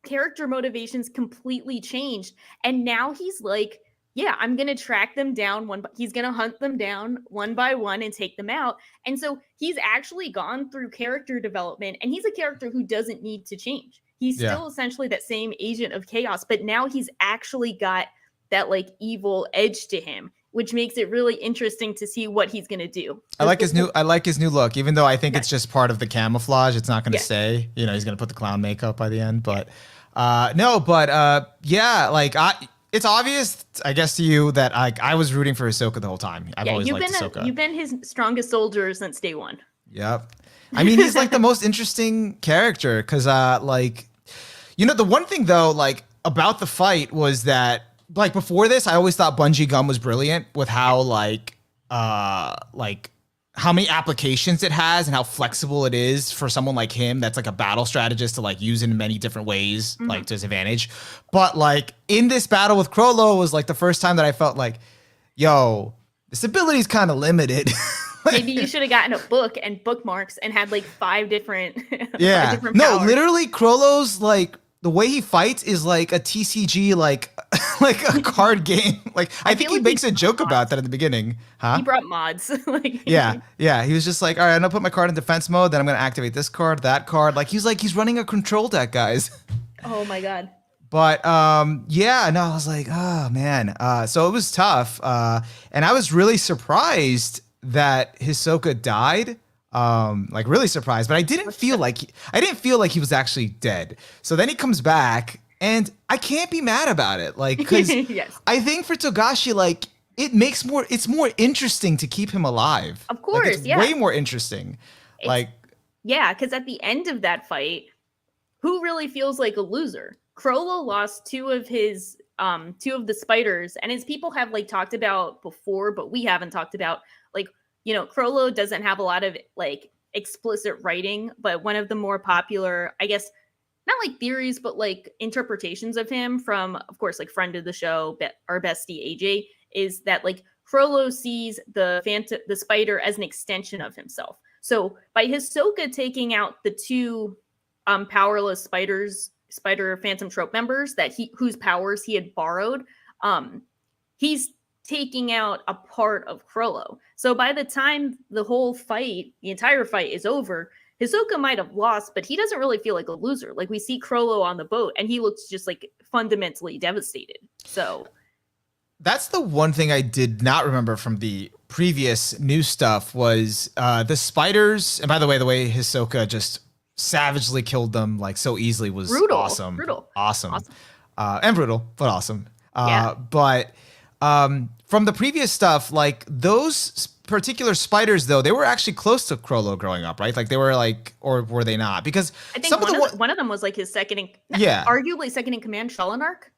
character motivations completely changed. And now he's like, yeah, I'm going to track them down he's going to hunt them down one by one and take them out. And so he's actually gone through character development, and he's a character who doesn't need to change. He's still essentially that same agent of chaos, but now he's actually got that like evil edge to him, which makes it really interesting to see what he's going to do. I like his new look, even though I think it's just part of the camouflage. It's not going to stay, you know, he's going to put the clown makeup by the end, but it's obvious, I guess, to you that I was rooting for Hisoka the whole time. I've always liked Hisoka. You've been his strongest soldier since day one. Yep. I mean, he's like the most interesting character because, you know, the one thing though, like about the fight was that, like before this, I always thought Bungee Gum was brilliant with how how many applications it has and how flexible it is for someone like him that's like a battle strategist to like use in many different ways, like to his advantage. But like in this battle with Chrollo was like the first time that I felt like, yo, this ability is kind of limited. Maybe you should have gotten a book and bookmarks and had like 5 different different powers. Literally Chrollo's like the way he fights is like a TCG, like a card game. Like I think he makes a joke about that at the beginning. Huh? He brought mods. Yeah. He was just like, all right, I'm gonna put my card in defense mode, then I'm gonna activate this card, that card. Like he's running a control deck, guys. Oh my god. But I was like, oh man. So it was tough. And I was really surprised that Hisoka died. Like really surprised, but I didn't feel like he was actually dead. So then he comes back, and I can't be mad about it. Like, because I think for Togashi, like it's more interesting to keep him alive. Of course, like, it's way more interesting. Because at the end of that fight, who really feels like a loser? Chrollo lost 2 of his 2 of the spiders, and his people have like talked about before, but we haven't talked about, like, you know, Chrollo doesn't have a lot of like explicit writing, but one of the more popular, I guess, not like theories, but like interpretations of him from, of course, like friend of the show, our bestie AJ, is that like Chrollo sees the spider as an extension of himself. So by Hisoka taking out the 2 powerless spider phantom trope members whose powers he had borrowed, he's taking out a part of Chrollo. So by the time the entire fight is over, Hisoka might have lost, but he doesn't really feel like a loser. Like we see Chrollo on the boat and he looks just like fundamentally devastated. So that's the one thing I did not remember from the previous new stuff was the spiders. And by the way Hisoka just savagely killed them like so easily was brutal. awesome. Brutal. Awesome. And brutal, but awesome. Yeah. But from the previous stuff, like those particular spiders, though, they were actually close to Chrollo growing up, right? Like they were like, or were they not? Because I think one of them was like his arguably second in command, Shalonark.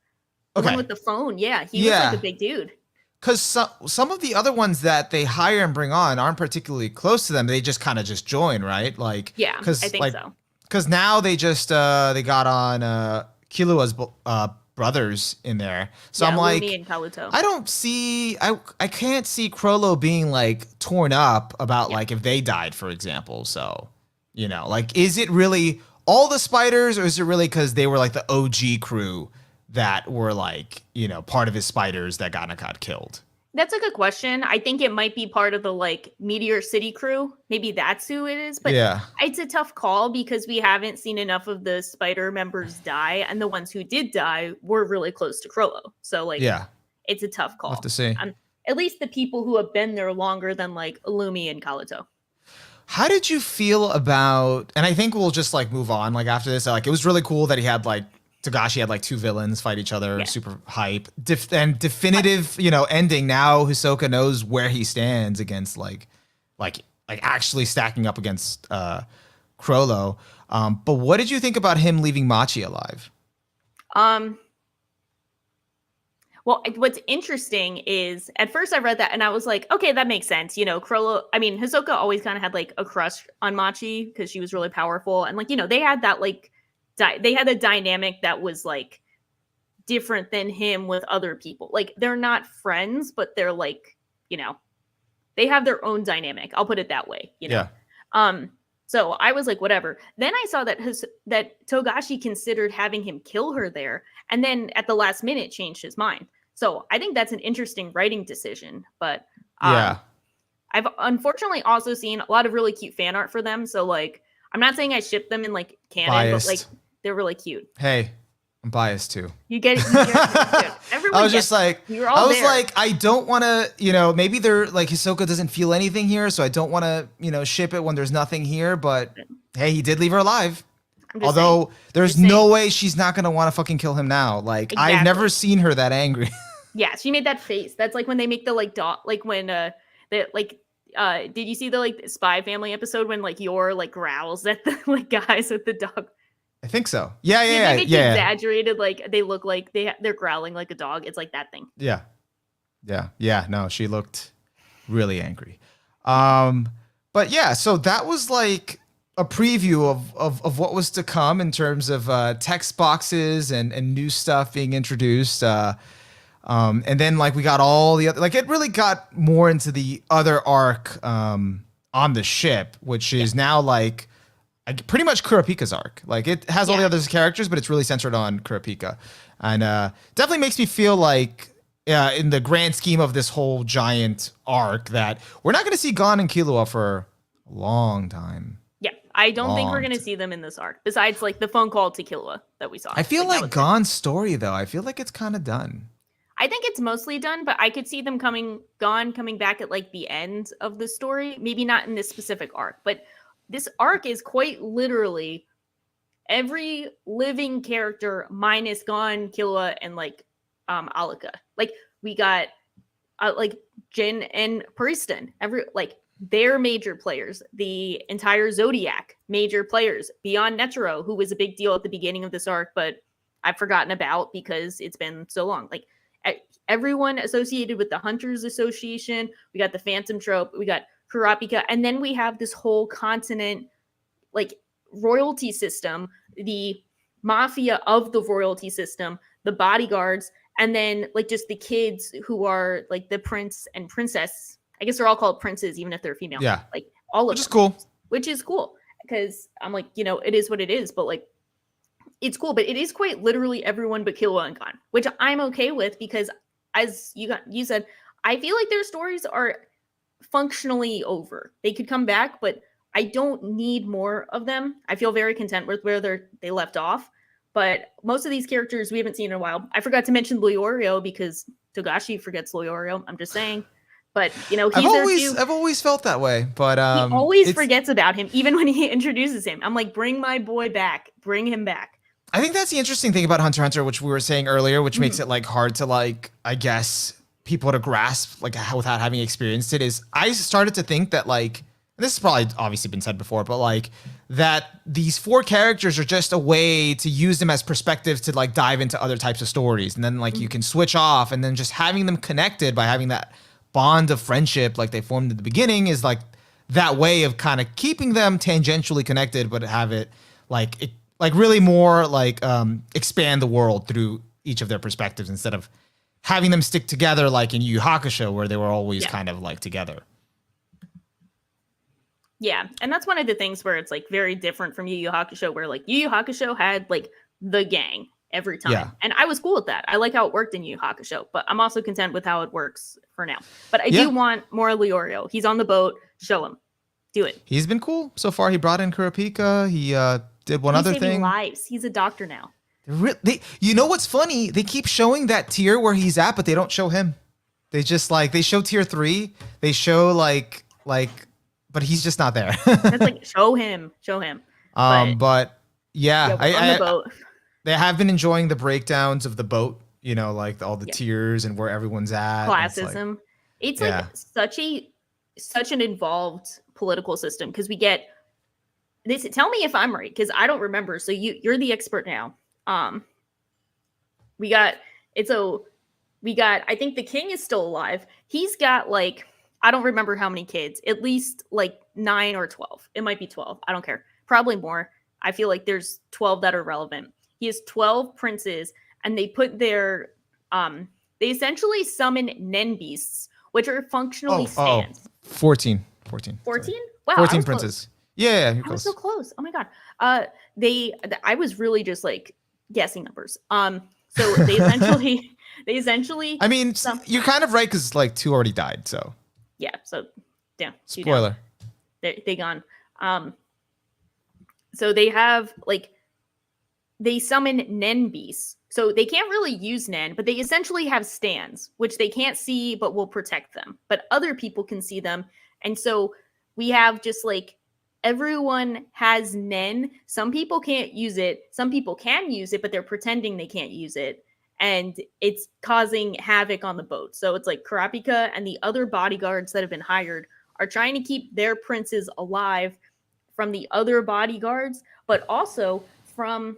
The one with the phone, yeah. He was like a big dude. Because some of the other ones that they hire and bring on aren't particularly close to them. They just kind of just join, right? Like, yeah, I think so. Because now they just they got on Killua's brothers in there. So I'm like, Lumi and Kaluto. I can't see Chrollo being like torn up about like if they died, for example. So, you know, like, is it really all the spiders, or is it really because they were like the OG crew that were like, you know, part of his spiders that got killed? That's a good question. I think it might be part of the like Meteor City crew. Maybe that's who it is. But it's a tough call because we haven't seen enough of the spider members die, and the ones who did die were really close to Chrollo. So like, it's a tough call. We'll have to see. At least the people who have been there longer than like Illumi and Kaluto. How did you feel about? And I think we'll just like move on. Like after this, like it was really cool that he had like Togashi had like two villains fight each other, super hype, and definitive, you know, ending. Now Hisoka knows where he stands against like actually stacking up against Chrollo. But what did you think about him leaving Machi alive? Well, what's interesting is at first I read that and I was like, okay, that makes sense. You know, Hisoka always kind of had like a crush on Machi because she was really powerful, and like, you know, they had that like. They had a dynamic that was like different than him with other people. Like they're not friends, but they're like, you know, they have their own dynamic. I'll put it that way, you know? Yeah. So I was like, whatever. Then I saw that Togashi considered having him kill her there, and then at the last minute changed his mind. So I think that's an interesting writing decision. But I've unfortunately also seen a lot of really cute fan art for them. So like, I'm not saying I ship them in like canon, but like they're really cute. Hey, I'm biased too. You get it. Everyone. I was just like, I don't want to, you know, maybe they're like Hisoka doesn't feel anything here, so I don't want to, you know, ship it when there's nothing here. But hey, he did leave her alive. Although there's no way she's not gonna want to fucking kill him now. Like I've never seen her that angry. Yeah, she made that face. That's like when they make the like dog, like when did you see the like Spy Family episode when like Yor like growls at the like guys with the dog? I think so. Yeah. Exaggerated, like they look like they're growling like a dog. It's like that thing. Yeah. No, she looked really angry. But yeah, so that was like a preview of what was to come in terms of text boxes and new stuff being introduced. And then like we got all the other, like it really got more into the other arc on the ship, which is now like pretty much Kurapika's arc. Like it has all the other characters, but it's really centered on Kurapika, and definitely makes me feel like in the grand scheme of this whole giant arc that we're not going to see Gon and Killua for a long time. Yeah, I don't think we're going to see them in this arc, besides like the phone call to Killua that we saw. I feel like Gon's story, though, I feel like it's kind of done. I think it's mostly done, but I could see them coming back at like the end of the story. Maybe not in this specific arc, but this arc is quite literally every living character minus Gon, Killua, and like Alika. Like we got like Jin and Paristan. They're major players. The entire Zodiac, major players. Beyond Netero, who was a big deal at the beginning of this arc, but I've forgotten about because it's been so long. Like everyone associated with the Hunters Association. We got the Phantom Trope. We got Kurapika. And then we have this whole continent, like royalty system, the mafia of the royalty system, the bodyguards, and then like just the kids who are like the prince and princess. I guess they're all called princes, even if they're female. Yeah. Like all of them. Which is cool. Which is cool. Because I'm like, you know, it is what it is, but like it's cool. But it is quite literally everyone but Killua and Gon, which I'm okay with because as you said, I feel like their stories are functionally over. They could come back, but I don't need more of them. I feel very content with where they left off. But most of these characters we haven't seen in a while. I forgot to mention Leorio because Togashi forgets Leorio. I'm just saying. But he's there too. I've always felt that way, but He always forgets about him, even when he introduces him. I'm like, bring my boy back. Bring him back. I think that's the interesting thing about Hunter x Hunter, which we were saying earlier, which makes it like hard to like, I guess, people to grasp like without having experienced it, is I started to think that like, and this has probably obviously been said before, but like that these 4 characters are just a way to use them as perspective to like dive into other types of stories. And then like you can switch off, and then just having them connected by having that bond of friendship like they formed at the beginning is like that way of kind of keeping them tangentially connected, but have it like really more like expand the world through each of their perspectives instead of having them stick together like in Yu Yu Hakusho where they were always kind of like together. Yeah, and that's one of the things where it's like very different from Yu Yu Hakusho, where like Yu Yu Hakusho had like the gang every time. Yeah. And I was cool with that. I like how it worked in Yu Yu Hakusho, but I'm also content with how it works for now. But I do want more Leorio. He's on the boat. Show him. Do it. He's been cool so far. He brought in Kurapika. He did one other thing. Lives. He's a doctor now. You know what's funny? They keep showing that tier where he's at, but they don't show him. They just like, they show tier 3. They show like, but he's just not there. It's like, show him. But yeah, on the boat. They have been enjoying the breakdowns of the boat, like all the tiers and where everyone's at. Classism. It's like such an involved political system, because we get this. Tell me if I'm right, because I don't remember. So you're the expert now. We got, I think the king is still alive. He's got like, I don't remember how many kids, at least like 9 or 12. It might be 12. I don't care. Probably more. I feel like there's 12 that are relevant. He has 12 princes, and they put their, they essentially summon Nen beasts, which are functionally stands. 14. 14? Wow. 14 princes. Close. Yeah, you're close. I was so close. Oh my God. I was really just like guessing numbers. So they essentially, I mean, you're kind of right, because like 2 already died. So yeah. So yeah. Spoiler. They gone. So they have like, they summon Nen beasts. So they can't really use Nen, but they essentially have stands, which they can't see, but will protect them. But other people can see them. And so we have just like, everyone has Nen. Some people can't use it. Some people can use it, but they're pretending they can't use it. And it's causing havoc on the boat. So it's like Kurapika and the other bodyguards that have been hired are trying to keep their princes alive from the other bodyguards, but also from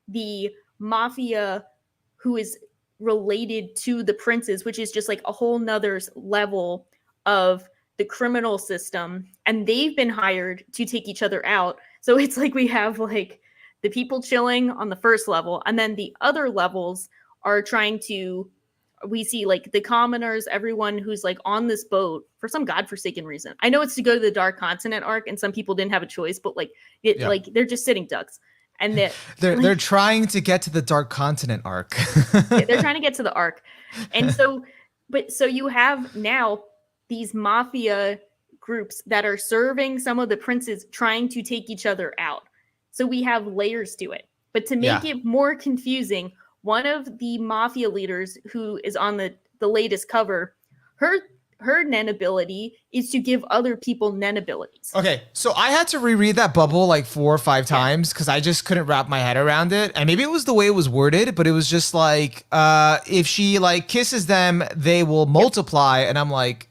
the mafia who is related to the princes, which is just like a whole nother level of the criminal system. And they've been hired to take each other out. So it's like we have like the people chilling on the first level, and then the other levels are trying to, we see like the commoners, everyone who's like on this boat for some godforsaken reason. I know it's to go to the Dark Continent arc, and some people didn't have a choice, but like like they're just sitting ducks. And they're trying to get to the Dark Continent arc. They're trying to get to the arc. And so you have now these mafia groups that are serving some of the princes, trying to take each other out. So we have layers to it. But to make it more confusing, one of the mafia leaders who is on the latest cover, her Nen ability is to give other people Nen abilities. Okay, so I had to reread that bubble like 4 or 5 times because I just couldn't wrap my head around it. And maybe it was the way it was worded, but it was just like, if she like kisses them, they will multiply. And I'm like,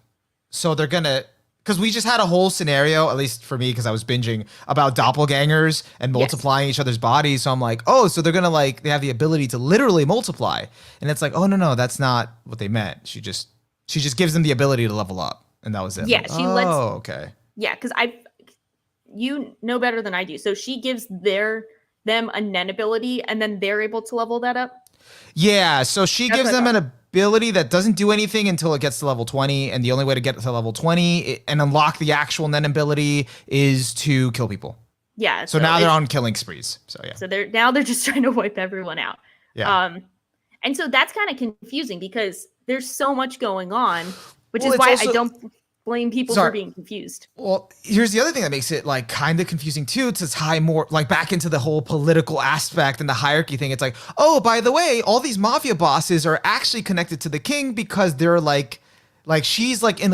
so they're gonna, because we just had a whole scenario, at least for me, because I was binging, about doppelgangers and multiplying each other's bodies. So I'm like, oh, so they're gonna like, they have the ability to literally multiply. And it's like, oh, no, that's not what they meant. She just gives them the ability to level up, and that was it. Yeah, like, she lets. Oh, okay. Yeah, because you know better than I do. So she gives them a Nen ability, and then they're able to level that up. Yeah, so she gives them an ability that doesn't do anything until it gets to level 20, and the only way to get to level 20 and unlock the actual Nen ability is to kill people. Yeah. So now they're on killing sprees. So yeah. So they're just trying to wipe everyone out. Yeah. And so that's kind of confusing because there's so much going on, which Well, is it's why also- I don't blame people for being confused. Well, here's the other thing that makes it like kind of confusing too. To tie more like back into the whole political aspect and the hierarchy thing. It's like, oh, by the way, all these mafia bosses are actually connected to the king because they're like she's like an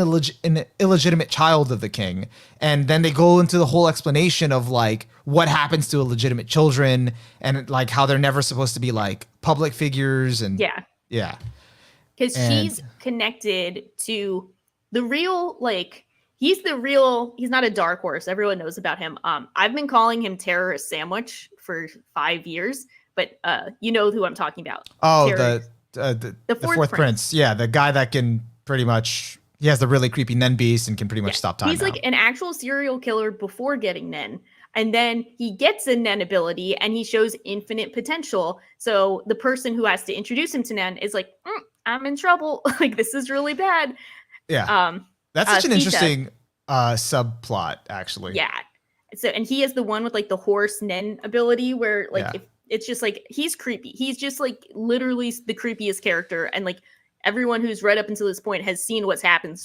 illegitimate child of the king, and then they go into the whole explanation of like what happens to illegitimate children and like how they're never supposed to be like public figures and yeah. Because she's connected to the real, like, he's not a dark horse. Everyone knows about him. I've been calling him Terrorist Sandwich for 5 years, but you know who I'm talking about. Oh, the fourth prince. Yeah, the guy that can pretty much, he has the really creepy Nen beast and can pretty much stop time. He's like an actual serial killer before getting Nen. And then he gets a Nen ability and he shows infinite potential. So the person who has to introduce him to Nen is like, I'm in trouble. Like, this is really bad. Yeah. That's such an interesting subplot, actually. Yeah. So, and he is the one with like the horse Nen ability where like, if it's just like, he's creepy. He's just like literally the creepiest character. And like everyone who's read up until this point has seen what's happened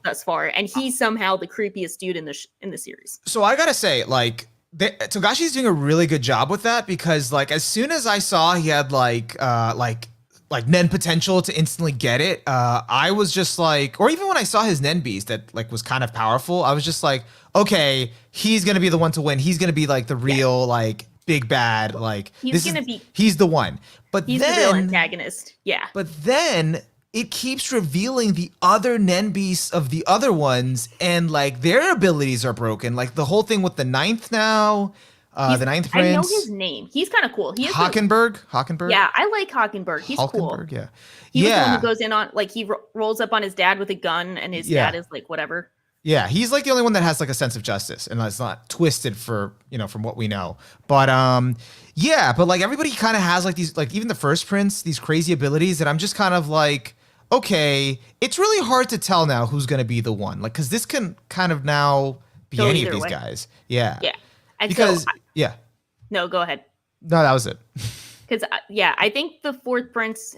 thus far. And he's somehow the creepiest dude in the series. So I gotta say, like, Togashi's doing a really good job with that because like as soon as I saw he had like Nen potential to instantly get it, I was just like, or even when I saw his Nen beast that like was kind of powerful, I was just like, okay, he's gonna be the one to win. He's gonna be like the real like big bad, like he's the one. But he's then, the real antagonist. Yeah. But then it keeps revealing the other Nen beasts of the other ones, and like their abilities are broken. Like the whole thing with the ninth now. The ninth prince. I know his name. He's kind of cool. He is Hockenberg. Yeah, I like Hockenberg. He's cool. Yeah. He was the one who goes in on, like, he rolls up on his dad with a gun, and his dad is like, whatever. Yeah, he's like the only one that has like a sense of justice, and it's not twisted for, you know, from what we know. But yeah, but like everybody kind of has like these, like even the first prince, these crazy abilities that I'm just kind of like, okay, it's really hard to tell now who's gonna be the one, like, because this can kind of now be any of these guys. Yeah. Yeah. And because No, go ahead. No, that was it. Because I think the fourth prince.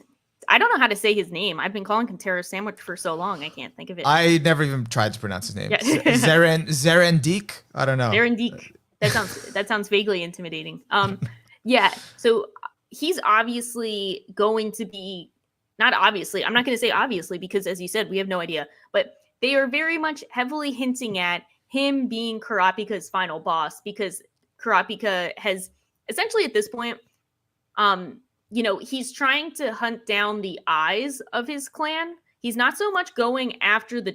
I don't know how to say his name. I've been calling him Terrorist Sandwich for so long. I can't think of it. I never even tried to pronounce his name. Yeah. Zerendik? I don't know. Zerendik. That sounds vaguely intimidating. Yeah. So he's obviously going to be, not obviously. I'm not going to say obviously because, as you said, we have no idea. But they are very much heavily hinting at him being Kurapika's final boss because Kurapika has essentially at this point, you know, he's trying to hunt down the eyes of his clan. He's not so much going after the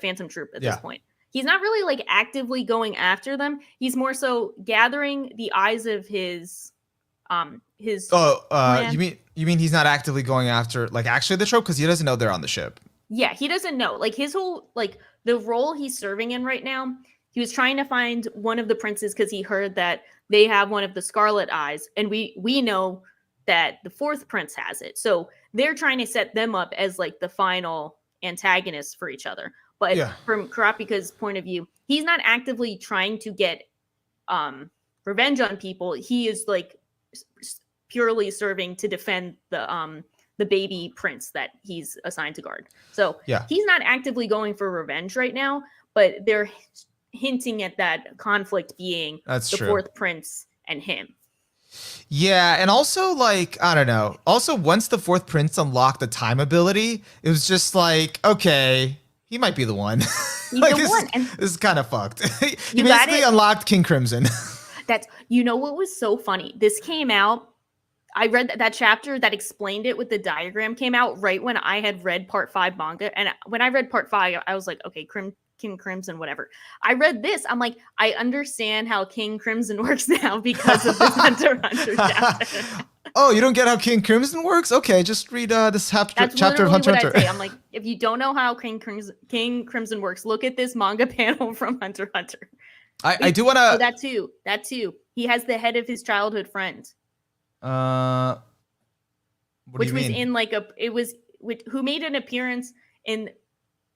Phantom Troop at this point. He's not really like actively going after them. He's more so gathering the eyes of his clan. You mean he's not actively going after like actually the trope because he doesn't know they're on the ship. Yeah, he doesn't know. Like his whole like the role he's serving in right now, he was trying to find one of the princes because he heard that they have one of the Scarlet Eyes, and we know that the fourth prince has it. So they're trying to set them up as like the final antagonists for each other. But from Kurapika's point of view, he's not actively trying to get revenge on people. He is like purely serving to defend the baby prince that he's assigned to guard. So he's not actively going for revenge right now, but they're hinting at that conflict being fourth prince and him. Yeah, and also like I don't know. Also, once the fourth prince unlocked the time ability, it was just like, okay, he might be the one. He's like, the one. And this is kind of fucked. He basically unlocked King Crimson. That's, you know what was so funny? This came out. I read that chapter that explained it with the diagram came out right when I had read part 5 manga. And when I read part 5, I was like, okay, King Crimson, whatever. I read this. I'm like, I understand how King Crimson works now because of this Hunter x Hunter chapter. Oh, you don't get how King Crimson works? Okay, just read this chapter of Hunter x Hunter. I'm like, if you don't know how King Crimson works, look at this manga panel from Hunter x Hunter. I do want to... Oh, that too. He has the head of his childhood friend. Which was in like who made an appearance in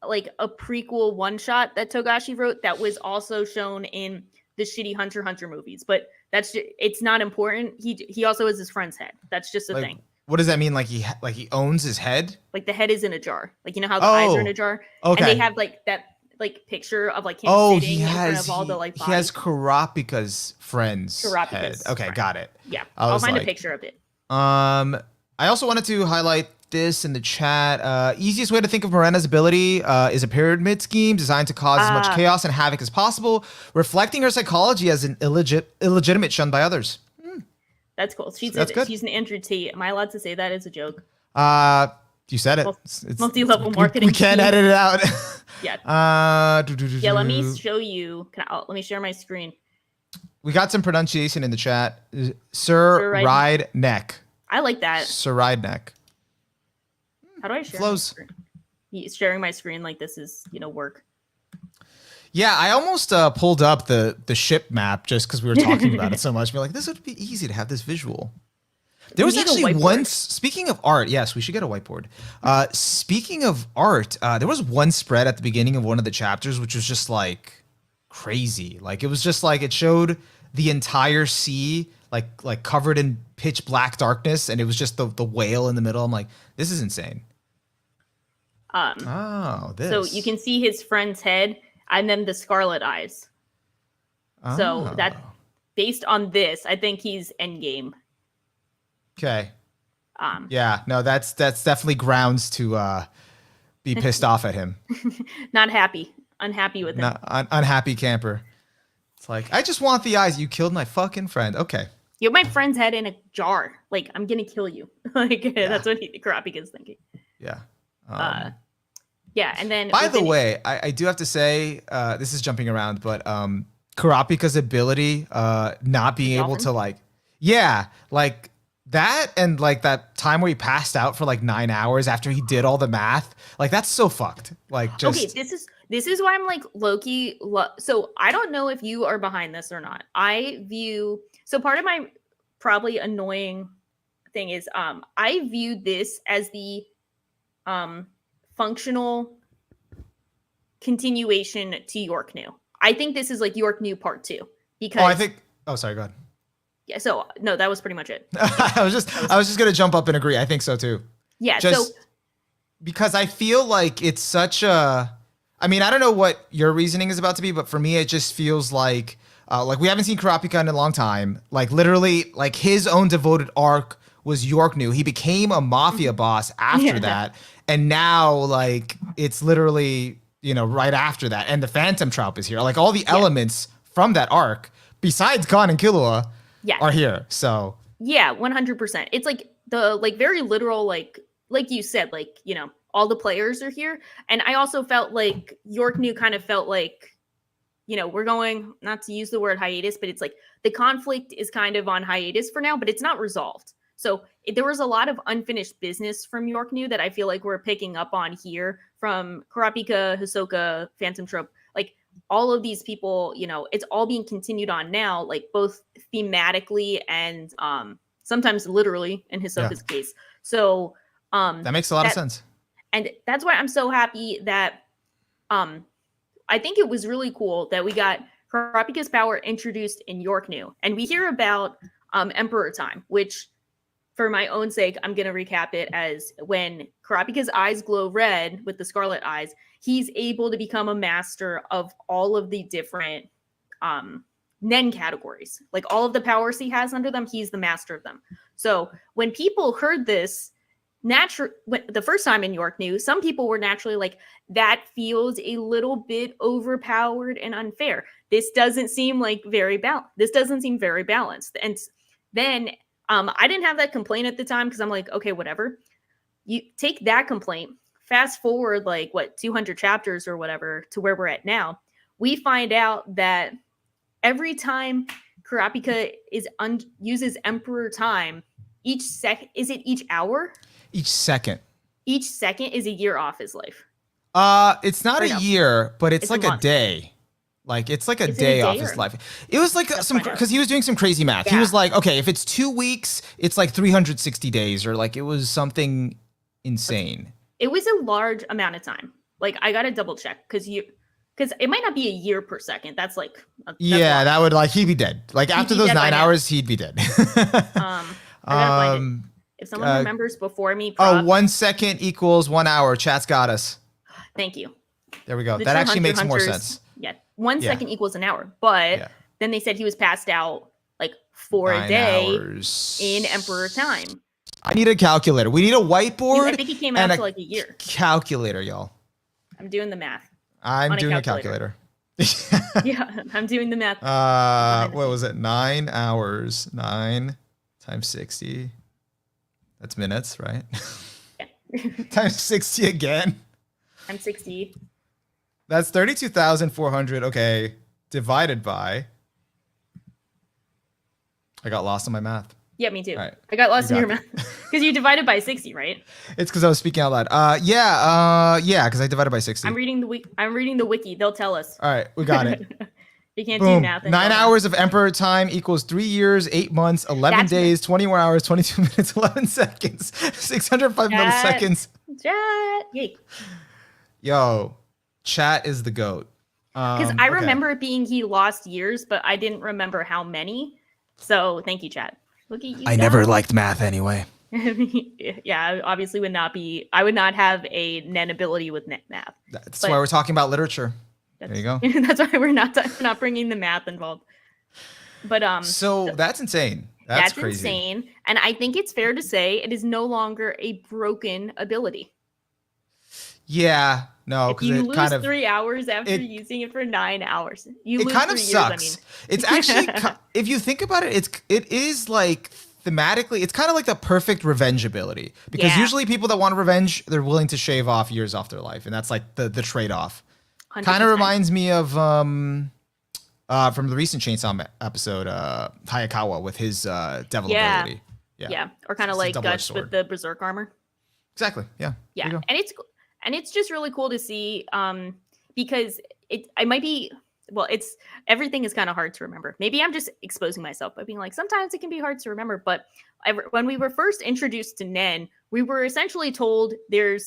like a prequel one shot that Togashi wrote that was also shown in the shitty Hunter x Hunter movies, but it's not important. He also has his friend's head. That's just a thing. What does that mean? Like he owns his head? Like the head is in a jar. Like, you know how the eyes are in a jar? Okay. And they have like that like picture of like him sitting in front of all the like bodies. He has Kurapika's friend's head. Okay, friend. Got it. Yeah. I'll find a picture of it. I also wanted to highlight this in the chat. Easiest way to think of Morena's ability is a pyramid scheme designed to cause as much chaos and havoc as possible, reflecting her psychology as an illegitimate shunned by others. That's cool. She's an Andrew Tate. Am I allowed to say that as a joke? You said it. It's multi-level marketing. We can't edit it out. Yeah. Yeah. Let me show you. Let me share my screen. We got some pronunciation in the chat. Sir Ride Neck. I like that. Sir Ride Neck. How do I share my screen? Sharing my screen like this is, work. Yeah, I almost pulled up the ship map just because we were talking about it so much. We're like, this would be easy to have this visual. There was actually once, speaking of art, yes, we should get a whiteboard. Speaking of art, there was one spread at the beginning of one of the chapters, which was just like crazy. Like it was just like it showed the entire sea like covered in pitch black darkness, and it was just the whale in the middle. I'm like, this is insane. This. So you can see his friend's head and then the scarlet eyes. So that based on this, I think he's endgame. Okay. Yeah, no, that's definitely grounds to be pissed off at him. Not happy. Unhappy with him. Unhappy camper. It's like, I just want the eyes. You killed my fucking friend. Okay. You have my friend's head in a jar. Like, I'm gonna kill you. That's what Kurapika is thinking. Yeah. Yeah, and then by the way, I do have to say, this is jumping around, but Kurapika's ability not being able to like that, and like that time where he passed out for like 9 hours after he did all the math, like that's so fucked. Like just okay, this is why I'm like low-key so I don't know if you are behind this or not. So part of my probably annoying thing is I view this as the functional continuation to York New. I think this is like York New part 2 because sorry, go ahead. Yeah, so no, that was pretty much it. I was just gonna jump up and agree. I think so too. Yeah, just because I feel like it's such a. I mean, I don't know what your reasoning is about to be, but for me, it just feels like we haven't seen Kurapika in a long time. Like literally, like his own devoted arc was York New. He became a mafia boss after that, and now like it's literally right after that, and the Phantom Troupe is here. Like all the elements from that arc, besides Gon and Killua. Are here. So yeah, 100%. It's like the very literal like you said, like all the players are here, and I also felt like York New kind of felt like we're going, not to use the word hiatus, but it's like the conflict is kind of on hiatus for now, but it's not resolved. So there was a lot of unfinished business from York New that I feel like we're picking up on here from Kurapika, Hisoka, Phantom Troupe, like. All of these people, it's all being continued on now, like both thematically and sometimes literally in Hisoka's case. So that makes a lot of sense. And that's why I'm so happy that I think it was really cool that we got Kurapika's power introduced in York New. And we hear about Emperor Time, which for my own sake, I'm going to recap it as when Kurapika's eyes glow red with the scarlet eyes, he's able to become a master of all of the different Nen categories. Like all of the powers he has under them, he's the master of them. So when people heard this, the first time in York New, some people were naturally like, that feels a little bit overpowered and unfair. This doesn't seem like this doesn't seem very balanced. And then I didn't have that complaint at the time because I'm like, okay, whatever. You take that complaint, fast forward like 200 chapters or whatever to where we're at now. We find out that every time Kurapika uses Emperor Time, each hour? Each second. Each second is a year off his life. It's not a year, but it's like a day. Like it's like a day off his life. It was like because he was doing some crazy math. Yeah. He was like, okay, if it's 2 weeks, it's like 360 days, or like it was something insane. It was a large amount of time. Like I gotta double check because it might not be a year per second. That's like that would he'd be dead. Like after those 9 hours, he'd be dead. I gotta find it. If someone remembers before me, Oh, props. 1 second equals 1 hour. Chat's got us. Thank you. There we go. The That true actually makes more Hunters, sense. Yeah. 1 second equals an hour. But then they said he was passed out like for 9 a day hours. in Emperor time. I need a calculator. We need a whiteboard. I think he came out to like a year. Calculator, y'all. I'm doing the math. I'm doing a calculator. Yeah, I'm doing the math. What was it? 9 hours. 9 times 60. That's minutes, right? Yeah. Times 60 again. I'm 60. That's 32,400. Okay. Divided by. I got lost in my math. Yeah, me too. Right. I got lost in your math. Because you divided by 60, right? It's because I was speaking out loud. Yeah, because I divided by 60. I'm reading the wiki. They'll tell us. All right, we got it. You can't Boom. do math. 9 hours of Emperor time equals 3 years, 8 months, 11 days, 21 hours, 22 minutes, 11 seconds, 605 milliseconds. Chat. Yay. Yo, chat is the GOAT. Because I remember it being he lost years, but I didn't remember how many. So thank you, chat. Look at you. I never liked math anyway. Yeah, I obviously would not be. I would not have a Nen ability with math. That's why we're talking about literature. There you go. That's why we're not bringing the math involved. But so that's insane. That's crazy. Insane. And I think it's fair to say it is no longer a broken ability. Yeah, no, because you lose 3 hours after using it for 9 hours. It kind of sucks. Years, It's actually, if you think about it, it is like thematically, it's kind of like the perfect revenge ability, because usually people that want revenge, they're willing to shave off years off their life, and that's like the trade-off. Kind of reminds me of from the recent Chainsaw episode, Hayakawa with his devil ability. Yeah, or kind of like Gush with the berserk armor. Exactly. Yeah. Yeah, and it's just really cool to see because it might be, well, it's everything is kind of hard to remember. Maybe I'm just exposing myself by being like, sometimes it can be hard to remember. But when we were first introduced to Nen, we were essentially told you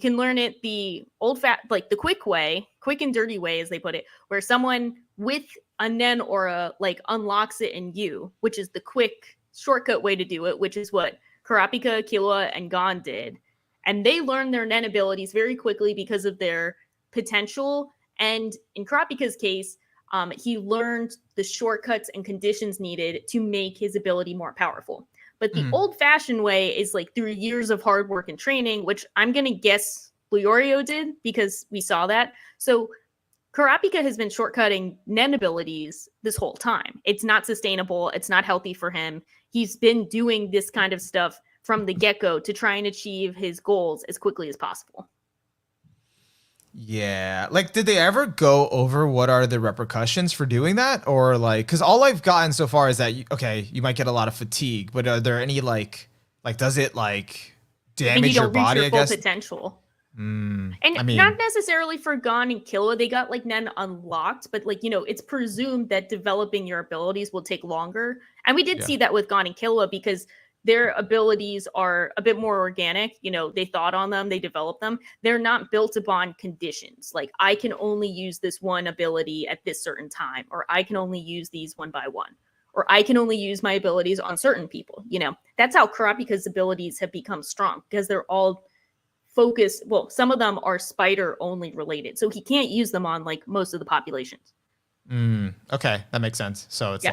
can learn it the like the quick and dirty way, as they put it, where someone with a Nen aura like unlocks it in you, which is the quick shortcut way to do it, which is what Kurapika, Killua, and Gon did. And they learned their Nen abilities very quickly because of their potential. And in Kurapika's case, he learned the shortcuts and conditions needed to make his ability more powerful. But the old-fashioned way is like through years of hard work and training, which I'm going to guess Leorio did because we saw that. So Kurapika has been shortcutting Nen abilities this whole time. It's not sustainable. It's not healthy for him. He's been doing this kind of stuff from the get-go to try and achieve his goals as quickly as possible. Yeah. Like, did they ever go over what are the repercussions for doing that? Or like, because all I've gotten so far is that, you might get a lot of fatigue, but are there any like does it like damage your body, reach your full potential. And not necessarily for Gon and Killua, they got like Nen unlocked, but like, it's presumed that developing your abilities will take longer. And we did see that with Gon and Killua because their abilities are a bit more organic. They thought on them, they developed them. They're not built upon conditions. Like, I can only use this one ability at this certain time, or I can only use these one by one, or I can only use my abilities on certain people. That's how Kurapika's abilities have become strong, because they're all focused. Well, some of them are spider only related, so he can't use them on like most of the populations. Okay, that makes sense. So it's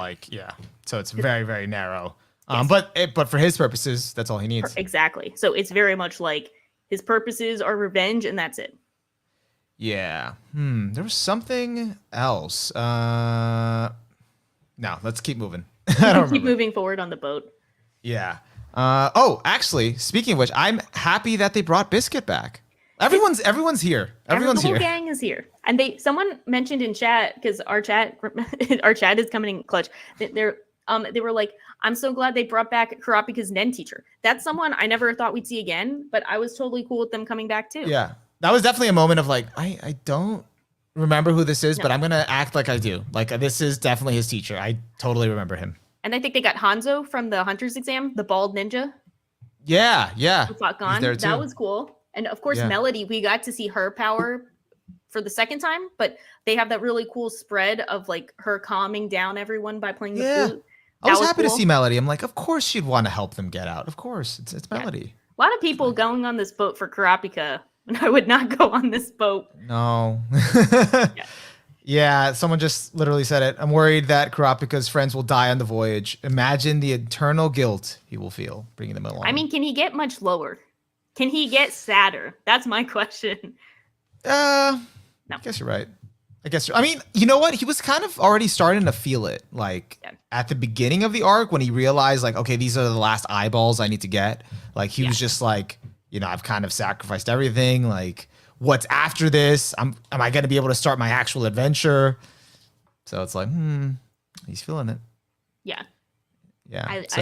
so it's very, very narrow. Yes. But for his purposes, that's all he needs. Exactly. So it's very much like his purposes are revenge, and that's it. Yeah. There was something else. No, let's keep moving. I don't keep moving forward on the boat. Yeah. Actually, speaking of which, I'm happy that they brought Biscuit back. Everyone's here. Everyone's here. The whole gang is here. And someone mentioned in chat, because our chat is coming in clutch. They were like, I'm so glad they brought back Kurapika's Nen teacher. That's someone I never thought we'd see again, but I was totally cool with them coming back too. Yeah. That was definitely a moment of like, I don't remember who this is, but I'm going to act like I do. Like, this is definitely his teacher. I totally remember him. And I think they got Hanzo from the Hunter's exam, the bald ninja. Yeah. Who fought Gon. That was cool. And of course, Melody, we got to see her power for the second time, but they have that really cool spread of like her calming down everyone by playing the flute. I was happy to cool. see Melody. I'm like, of course she'd want to help them get out. Of course, it's Melody. A lot of people going on this boat for Kurapika, and I would not go on this boat. No. Yeah. Yeah, someone just literally said it. I'm worried that Kurapika's friends will die on the voyage. Imagine the eternal guilt he will feel bringing them along. I mean, can he get much lower? Can he get sadder? That's my question. No. I guess you're right. I mean, you know what? He was kind of already starting to feel it. Like at the beginning of the arc when he realized like, okay, these are the last eyeballs I need to get. Like he was just like, I've kind of sacrificed everything. Like what's after this? Am I going to be able to start my actual adventure? So it's like, he's feeling it. Yeah. Yeah. It's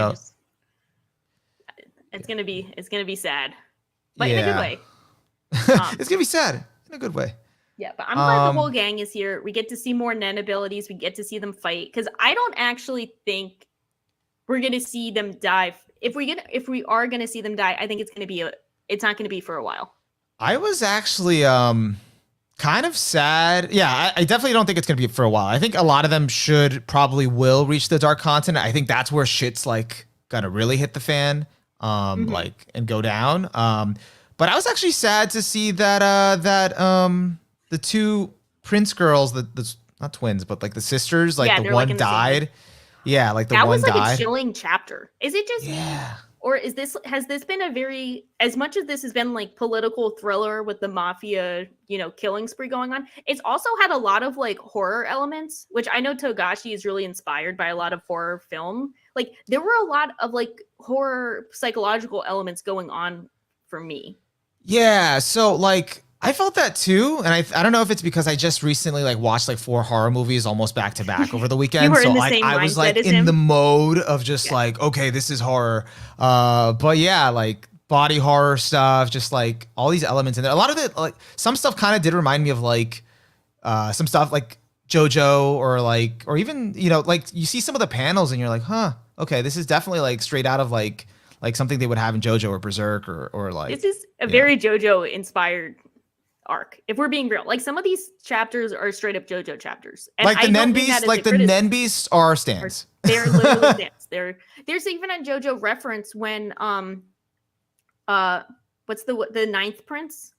gonna be sad, but in a good way. It's gonna be sad in a good way. Yeah, but I'm glad the whole gang is here. We get to see more Nen abilities. We get to see them fight because I don't actually think we're gonna see them die. If we are gonna see them die, I think it's not gonna be for a while. I was actually kind of sad. Yeah, I definitely don't think it's gonna be for a while. I think a lot of them will reach the Dark Continent. I think that's where shit's like gonna really hit the fan, like and go down. But I was actually sad to see that the two prince girls, the not twins, but like the sisters, like the one died. Yeah, like the one died. That was like a chilling chapter. Is it just me? Or has this been as much as this has been like political thriller with the mafia, killing spree going on, it's also had a lot of like horror elements, which I know Togashi is really inspired by a lot of horror film. Like there were a lot of like horror psychological elements going on for me. Yeah, so like I felt that too, and I don't know if it's because I just recently like watched like 4 horror movies almost back to back over the weekend. You were so in the like same I was like mindset as in him? the mode of just like, okay, this is horror. But yeah, like body horror stuff, just like all these elements in there. A lot of it, like some stuff kind of did remind me of like some stuff like JoJo or even, like you see some of the panels and you're like, huh, okay, this is definitely like straight out of like something they would have in JoJo or Berserk or like. This is a very JoJo inspired arc, if we're being real. Like some of these chapters are straight up JoJo chapters, and like the Nen Beasts are stands. They're literally stands. There's even a JoJo reference when what's the ninth prince?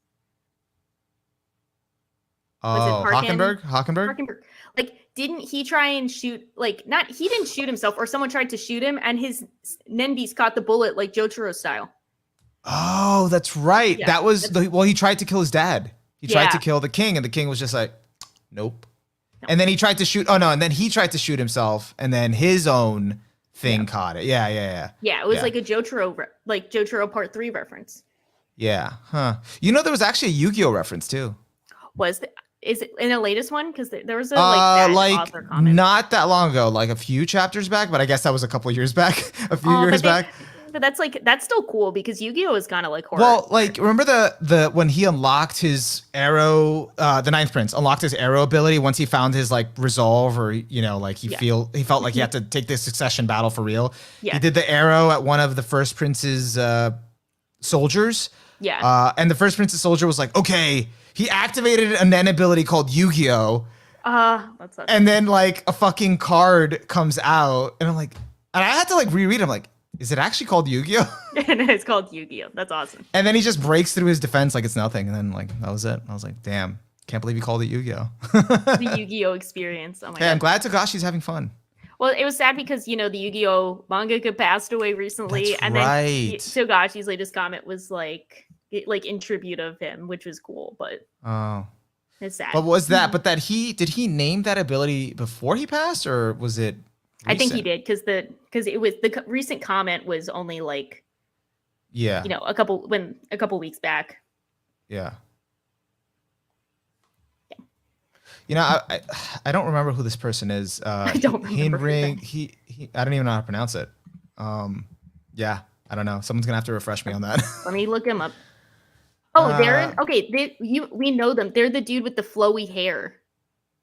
Oh, Hockenberg. Like, didn't he try and shoot? Like, he didn't shoot himself, or someone tried to shoot him, and his Nen Beast caught the bullet, like Jotaro style. Oh, that's right. Yeah, that was he tried to kill his dad. He tried to kill the king, and the king was just like, nope. No. And then he tried to shoot. Oh no! And then he tried to shoot himself, and then his own thing caught it. Yeah. Yeah, it was like a Jotaro Part 3 reference. Yeah. Huh. There was actually a Yu-Gi-Oh reference too. Is it in the latest one? Because there was a author comment. Not that long ago, like a few chapters back, but I guess that was a couple years back, a few years back. But that's still cool because Yu-Gi-Oh is kind of like horror. Well, like remember the when he unlocked his arrow, the Ninth Prince unlocked his arrow ability once he found his like resolve, or like he felt like he had to take this succession battle for real. Yeah. He did the arrow at one of the first prince's soldiers. Yeah. And the first prince's soldier was like, okay, he activated a Nen ability called Yu-Gi-Oh. And then like a fucking card comes out, and I'm like, and I had to like reread. I'm like, is it actually called Yu-Gi-Oh? And it's called Yu-Gi-Oh. That's awesome. And then he just breaks through his defense like it's nothing. And then like that was it. I was like, damn, can't believe he called it Yu-Gi-Oh. The Yu-Gi-Oh experience. Oh my God. I'm glad Togashi's having fun. Well, it was sad because, the Yu-Gi-Oh manga passed away recently. That's and right. Then Togashi's latest comment was like in tribute of him, which was cool, but it's sad. But was that, did he name that ability before he passed, or was it recent? I think he did, because it was the recent comment was only like a couple weeks back. Yeah. I don't remember who this person is. I don't remember. I don't even know how to pronounce it. Yeah, I don't know. Someone's gonna have to refresh me on that. Let me look him up. Oh, we know them. They're the dude with the flowy hair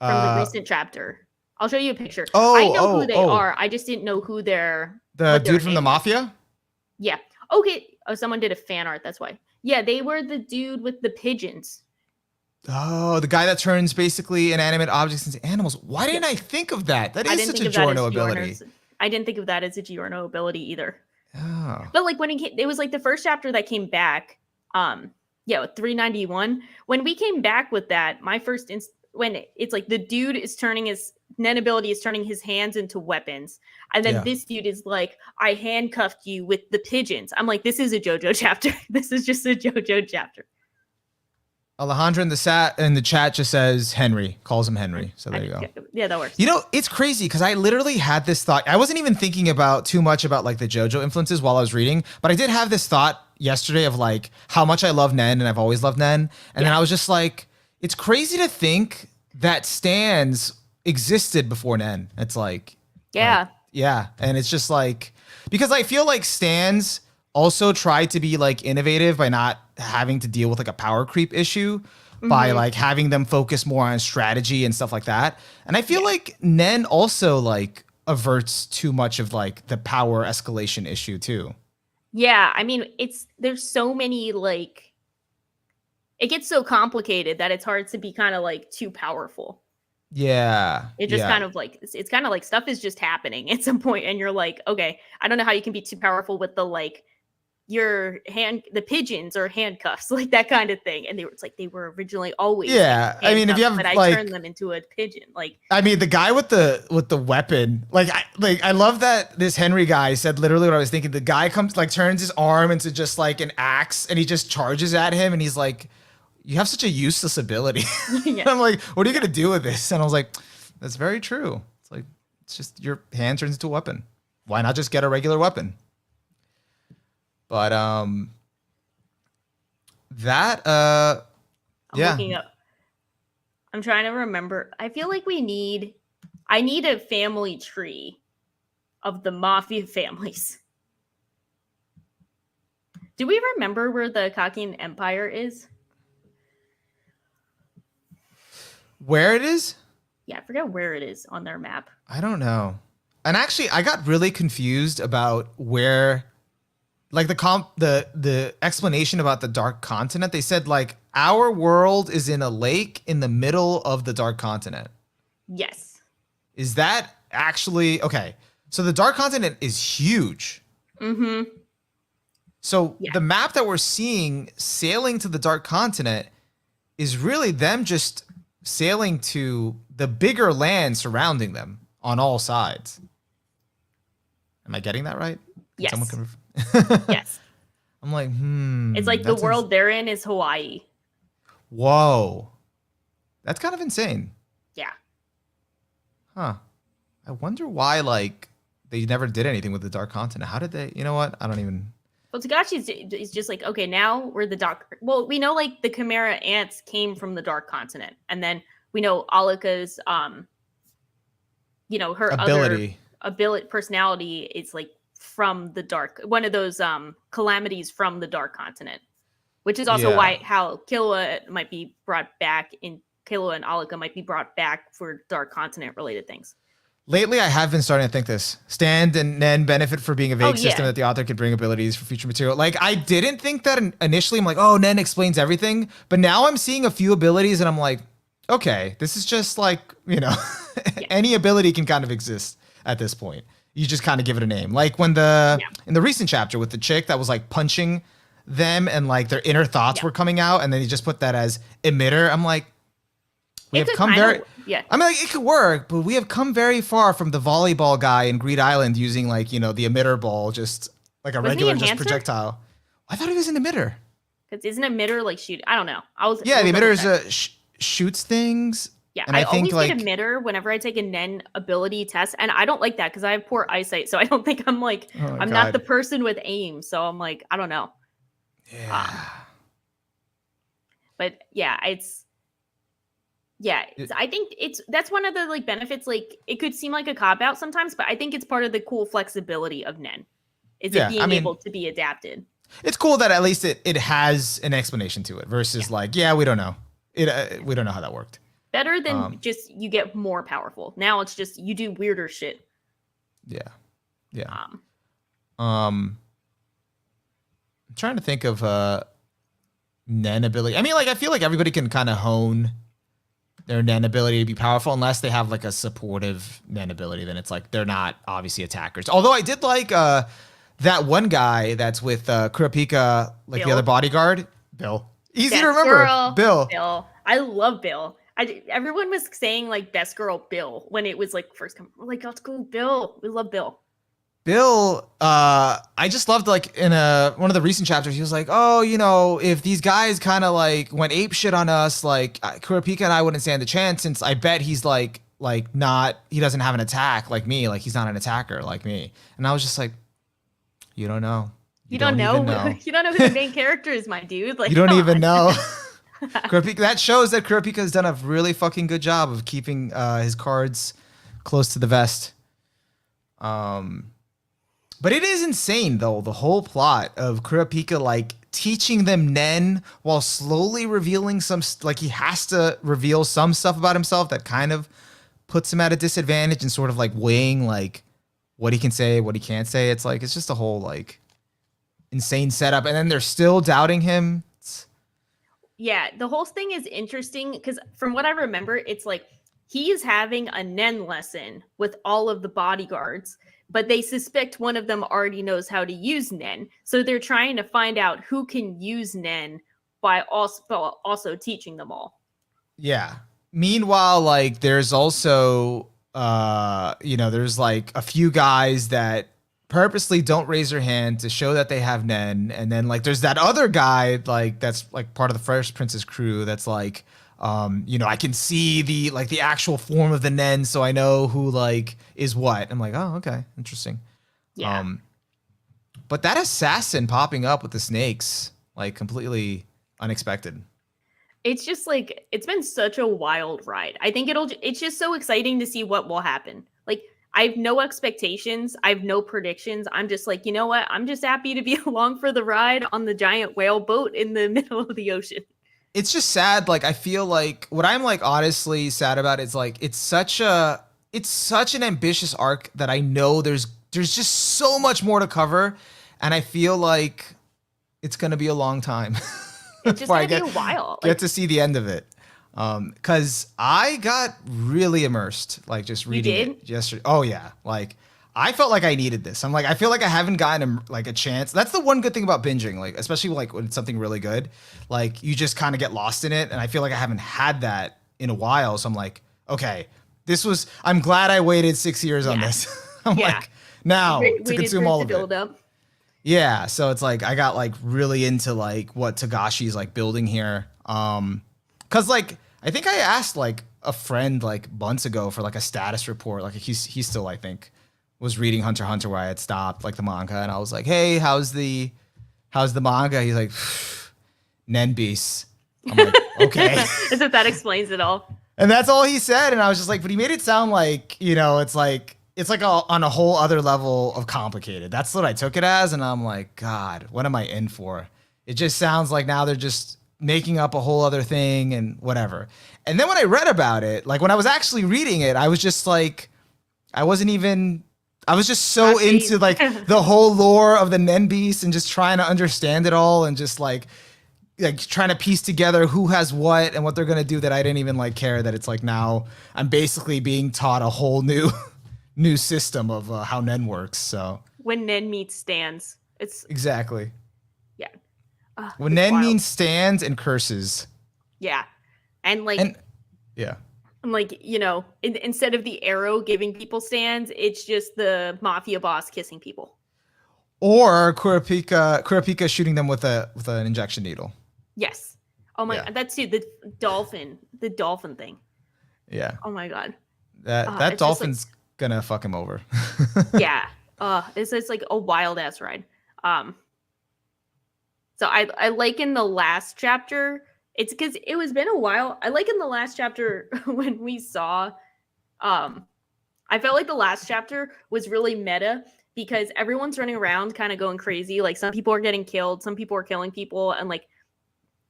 from the recent chapter. I'll show you a picture. I know who they are. I just didn't know who they're. The dude from the Mafia? Yeah. Okay. Oh, someone did a fan art. That's why. Yeah, they were the dude with the pigeons. Oh, the guy that turns basically inanimate objects into animals. Why didn't I think of that? That is such a Giorno ability. I didn't think of that as a Giorno ability either. Oh. But like when it was like the first chapter that came back, with 391. When we came back with that, my first when it's like the dude is turning his Nen ability is turning his hands into weapons, and then this dude is like, I handcuffed you with the pigeons. I'm like, this is a JoJo chapter. This is just a JoJo chapter. Alejandra in the chat just says Henry, calls him Henry. So there you go. Yeah, that works. You know, it's crazy because I literally had this thought. I wasn't even thinking about too much about like the JoJo influences while I was reading, but I did have this thought yesterday of like how much I love Nen, and I've always loved Nen. And then I was just like, it's crazy to think that stands existed before Nen. It's like, and it's just like, because I feel like stands also try to be like innovative by not having to deal with like a power creep issue by like having them focus more on strategy and stuff like that. And I feel like Nen also like averts too much of like the power escalation issue too. Yeah, I mean, there's so many like, it gets so complicated that it's hard to be kind of like too powerful. Yeah. It just kind of like, it's kind of like stuff is just happening at some point, and you're like, okay, I don't know how you can be too powerful with the like the pigeons or handcuffs, like that kind of thing. And they were originally always I mean, if you have but like, I turned them into a pigeon. Like, I mean, the guy with the weapon, I love that this Henry guy said literally what I was thinking. The guy comes like turns his arm into just like an axe, and he just charges at him, and he's like, you have such a useless ability. I'm like, what are you gonna do with this? And I was like, that's very true. It's like, it's just your hand turns into a weapon. Why not just get a regular weapon? But that I'm looking up. I'm trying to remember. I feel like I need a family tree of the mafia families. Do we remember where the Kakin Empire is? Where it is? Yeah, I forget where it is on their map. I don't know. And actually, I got really confused about where, like the explanation about the Dark Continent. They said like our world is in a lake in the middle of the Dark Continent. Yes. Is that actually okay? So the Dark Continent is huge. Mm-hmm. So the map that we're seeing sailing to the Dark Continent is really them just sailing to the bigger land surrounding them on all sides. Am I getting that right? Yes. Someone can yes. I'm like, It's like the world they're in is Hawaii. Whoa. That's kind of insane. Yeah. Huh. I wonder why, like, they never did anything with the Dark Continent. How did they? You know what? I don't even. Well, Togashi is just like, okay, now we're the Dark. Well, we know like the Chimera ants came from the Dark Continent, and then we know Alika's, her ability personality is like from the dark. One of those calamities from the Dark Continent, which is also how Killua might be brought back in. Killua and Alika might be brought back for Dark Continent related things. Lately, I have been starting to think this. Stand and Nen benefit for being a vague system that the author could bring abilities for future material. Like, I didn't think that initially. I'm like, oh, Nen explains everything. But now I'm seeing a few abilities and I'm like, okay, this is just like, any ability can kind of exist at this point. You just kind of give it a name. Like when in the recent chapter with the chick that was like punching them and like their inner thoughts were coming out. And then he just put that as emitter. I'm like, we have come very, I mean, like it could work, but we have come very far from the volleyball guy in Greed Island using like, the emitter ball, just like a regular just projectile. I thought he was an emitter. Because isn't emitter like shoot? I don't know. The emitter is shoots things. Yeah, and I always get emitter whenever I take a Nen ability test, and I don't like that because I have poor eyesight, so I don't think I'm like I'm not the person with aim. So I'm like, I don't know. Yeah. But yeah, I think that's one of the like benefits. Like it could seem like a cop out sometimes, but I think it's part of the cool flexibility of Nen. Is it being able to be adapted? It's cool that at least it has an explanation to it versus like, we don't know. We don't know how that worked. Better than just you get more powerful. Now it's just you do weirder shit. Yeah. I'm trying to think of Nen ability. I mean, like I feel like everybody can kind of hone their Nen ability to be powerful unless they have like a supportive Nen ability. Then it's like they're not obviously attackers. Although I did like that one guy that's with Kurapika, like the Bill. other bodyguard, Bill. Easy Best to remember, girl, Bill. Bill. I love Bill. Everyone was saying like best girl Bill when it was like first come. We're like, let's go Bill. We love Bill. Bill, I just loved like in one of the recent chapters, he was like, oh, you know, if these guys kind of like went ape shit on us, like Kurapika and I wouldn't stand a chance since I bet he's like not, he doesn't have an attack like me, like he's not an attacker like me. And I was just like, you don't know. You don't know. You don't know who the main character is, my dude. Like you don't even know. Kurapika, that shows that Kurapika has done a really fucking good job of keeping his cards close to the vest. But it is insane, though, the whole plot of Kurapika, like, teaching them Nen while slowly revealing some, like, he has to reveal some stuff about himself that kind of puts him at a disadvantage and sort of, like, weighing, like, what he can say, what he can't say. It's, like, it's just a whole, like, insane setup. And then they're still doubting him. Yeah, the whole thing is interesting because from what I remember, it's like he is having a Nen lesson with all of the bodyguards, but they suspect one of them already knows how to use Nen. So they're trying to find out who can use Nen by also teaching them all. Yeah. Meanwhile, like there's also, there's like a few guys that purposely don't raise their hand to show that they have Nen. And then like there's that other guy, like that's like part of the First Princess crew that's like, I can see the actual form of the Nen, so I know who like is what. I'm like, oh, okay, interesting. Yeah. But that assassin popping up with the snakes, like completely unexpected. It's just like it's been such a wild ride. I think it's just so exciting to see what will happen. Like I have no expectations, I have no predictions. I'm just like, you know what? I'm just happy to be along for the ride on the giant whale boat in the middle of the ocean. It's just sad. Like I feel like what I'm like honestly sad about is like it's such an ambitious arc that I know there's just so much more to cover, and I feel like it's gonna be a long time. It's just gonna be a while. Get to see the end of it. Cause I got really immersed, like just reading it yesterday. Oh yeah. Like I felt like I needed this. I'm like, I feel like I haven't gotten a chance. That's the one good thing about binging, like, especially like when it's something really good, like you just kind of get lost in it. And I feel like I haven't had that in a while. So I'm like, okay, I'm glad I waited 6 years on this. I'm like, now to consume all of it. Yeah. So it's like, I got like really into like what Togashi's like building here. Cause like, I think I asked like a friend like months ago for like a status report. Like he's still, I think, was reading Hunter x Hunter where I had stopped like the manga, and I was like, hey, how's the manga? He's like, Nen beasts. I'm like, okay. As if that explains it all. And that's all he said. And I was just like, but he made it sound like, it's like on a whole other level of complicated. That's what I took it as. And I'm like, God, what am I in for? It just sounds like now they're just making up a whole other thing and whatever. And then when I read about it, like when I was actually reading it, I was just like, I was just so into like the whole lore of the Nen Beast and just trying to understand it all and just like trying to piece together who has what and what they're going to do that I didn't even like care that it's like now I'm basically being taught a whole new system of how Nen works. So when Nen meets stands, it's exactly. Yeah. When Nen means stands and curses. Yeah. And yeah. I'm like, instead of the arrow giving people stands, it's just the mafia boss kissing people. Or Kurapika shooting them with an injection needle. Yes. Oh my God. That's the dolphin thing. Yeah. Oh my God. That dolphin's gonna fuck him over. Yeah. It's like a wild ass ride. So I like in the last chapter, it's because it was been a while. I like in the last chapter when we saw, I felt like the last chapter was really meta because everyone's running around kind of going crazy. Like some people are getting killed, some people are killing people. And like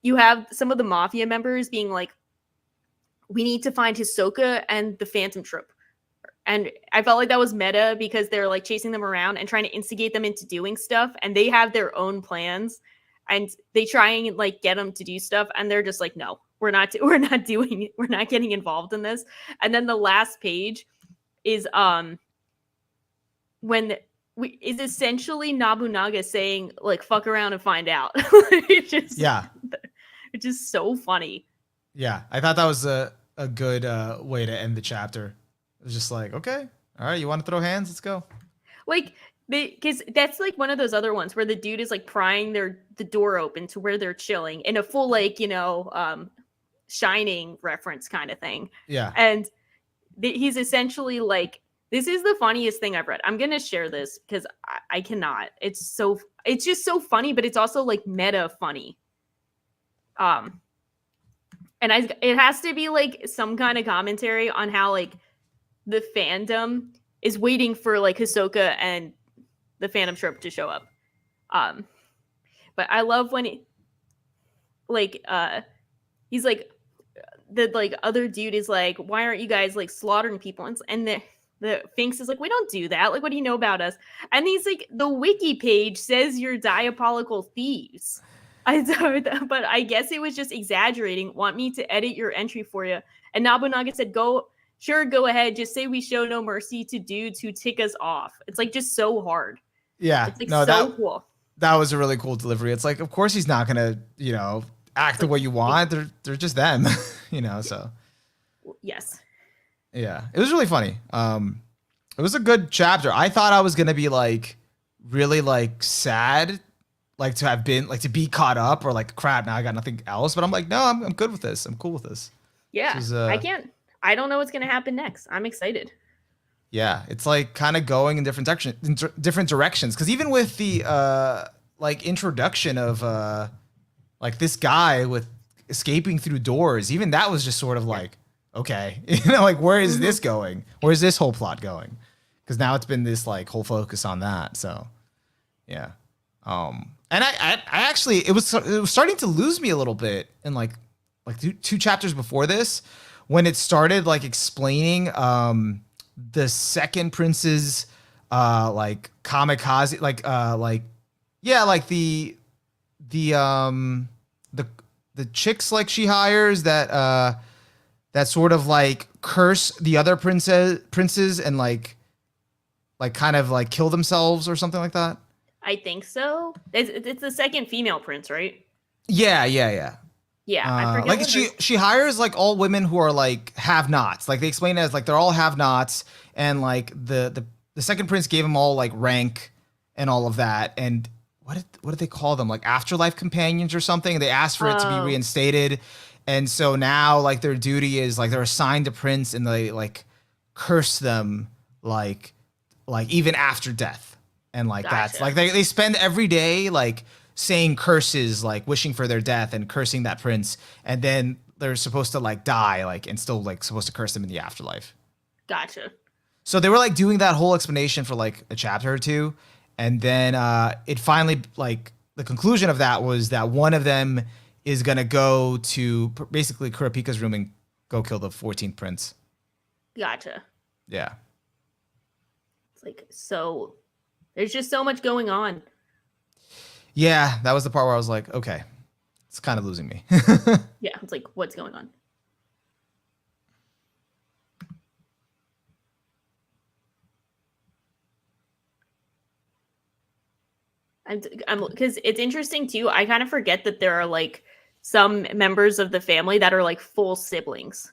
you have some of the mafia members being like, we need to find Hisoka and the Phantom Troop. And I felt like that was meta because they're like chasing them around and trying to instigate them into doing stuff. And they have their own plans and they try and like get them to do stuff. And they're just like, no, we're not getting involved in this. And then the last page is when is essentially Nobunaga saying like fuck around and find out. Yeah. Which is so funny. Yeah. I thought that was a good way to end the chapter. It was just like, okay, all right, you want to throw hands? Let's go. Like, because that's like one of those other ones where the dude is like prying the door open to where they're chilling in a full like Shining reference kind of thing. Yeah. And he's essentially like, this is the funniest thing I've read. I'm gonna share this because I cannot. It's just so funny, but it's also like meta funny. And it has to be like some kind of commentary on how like the fandom is waiting for like Hisoka and the Phantom Shrimp to show up. But I love when he's like the like other dude is like, why aren't you guys like slaughtering people? And the Finks is like, we don't do that. Like, what do you know about us? And he's like, the wiki page says you're diabolical thieves. But I guess it was just exaggerating. Want me to edit your entry for you? And Nobunaga said, go ahead. Just say we show no mercy to dudes who tick us off. It's like just so hard. Yeah. It's like cool. That was a really cool delivery. It's like, of course he's not gonna, act the way you want. They're just them, so. Yes. Yeah. It was really funny. It was a good chapter. I thought I was gonna be like really like sad, like to have been like to be caught up or like crap, now I got nothing else. But I'm like, no, I'm good with this. I'm cool with this. Yeah. I don't know what's gonna happen next. I'm excited. Yeah, it's like kind of going in different directions. Because even with the like introduction of like this guy with escaping through doors, even that was just sort of like, okay, like where is this going? Where's this whole plot going? Because now it's been this like whole focus on that. So yeah, and I actually it was starting to lose me a little bit in like two chapters before this when it started like explaining the second prince's like kamikaze like the chicks like she hires that sort of like curse the other princes and like kind of like kill themselves or something like that. I think so. It's the second female prince, right? Yeah. Yeah, I forget. Like she hires like all women who are like have-nots. Like they explain it as like they're all have-nots, and like the second prince gave them all like rank and all of that. And what did they call them? Like afterlife companions or something. And they asked for it to be reinstated, and so now like their duty is like they're assigned to prince, and they like curse them like even after death, and like that's like they spend every day like saying curses, like wishing for their death and cursing that prince, and then they're supposed to like die, like, and still like supposed to curse them in the afterlife. Gotcha. So they were like doing that whole explanation for like a chapter or two, and then it finally like the conclusion of that was that one of them is gonna go to basically Kurapika's room and go kill the 14th prince. Gotcha. Yeah. It's like, so there's just so much going on. Yeah, that was the part where I was like, okay, it's kind of losing me. Yeah, it's like, what's going on? I'm because it's interesting too. I kind of forget that there are like some members of the family that are like full siblings.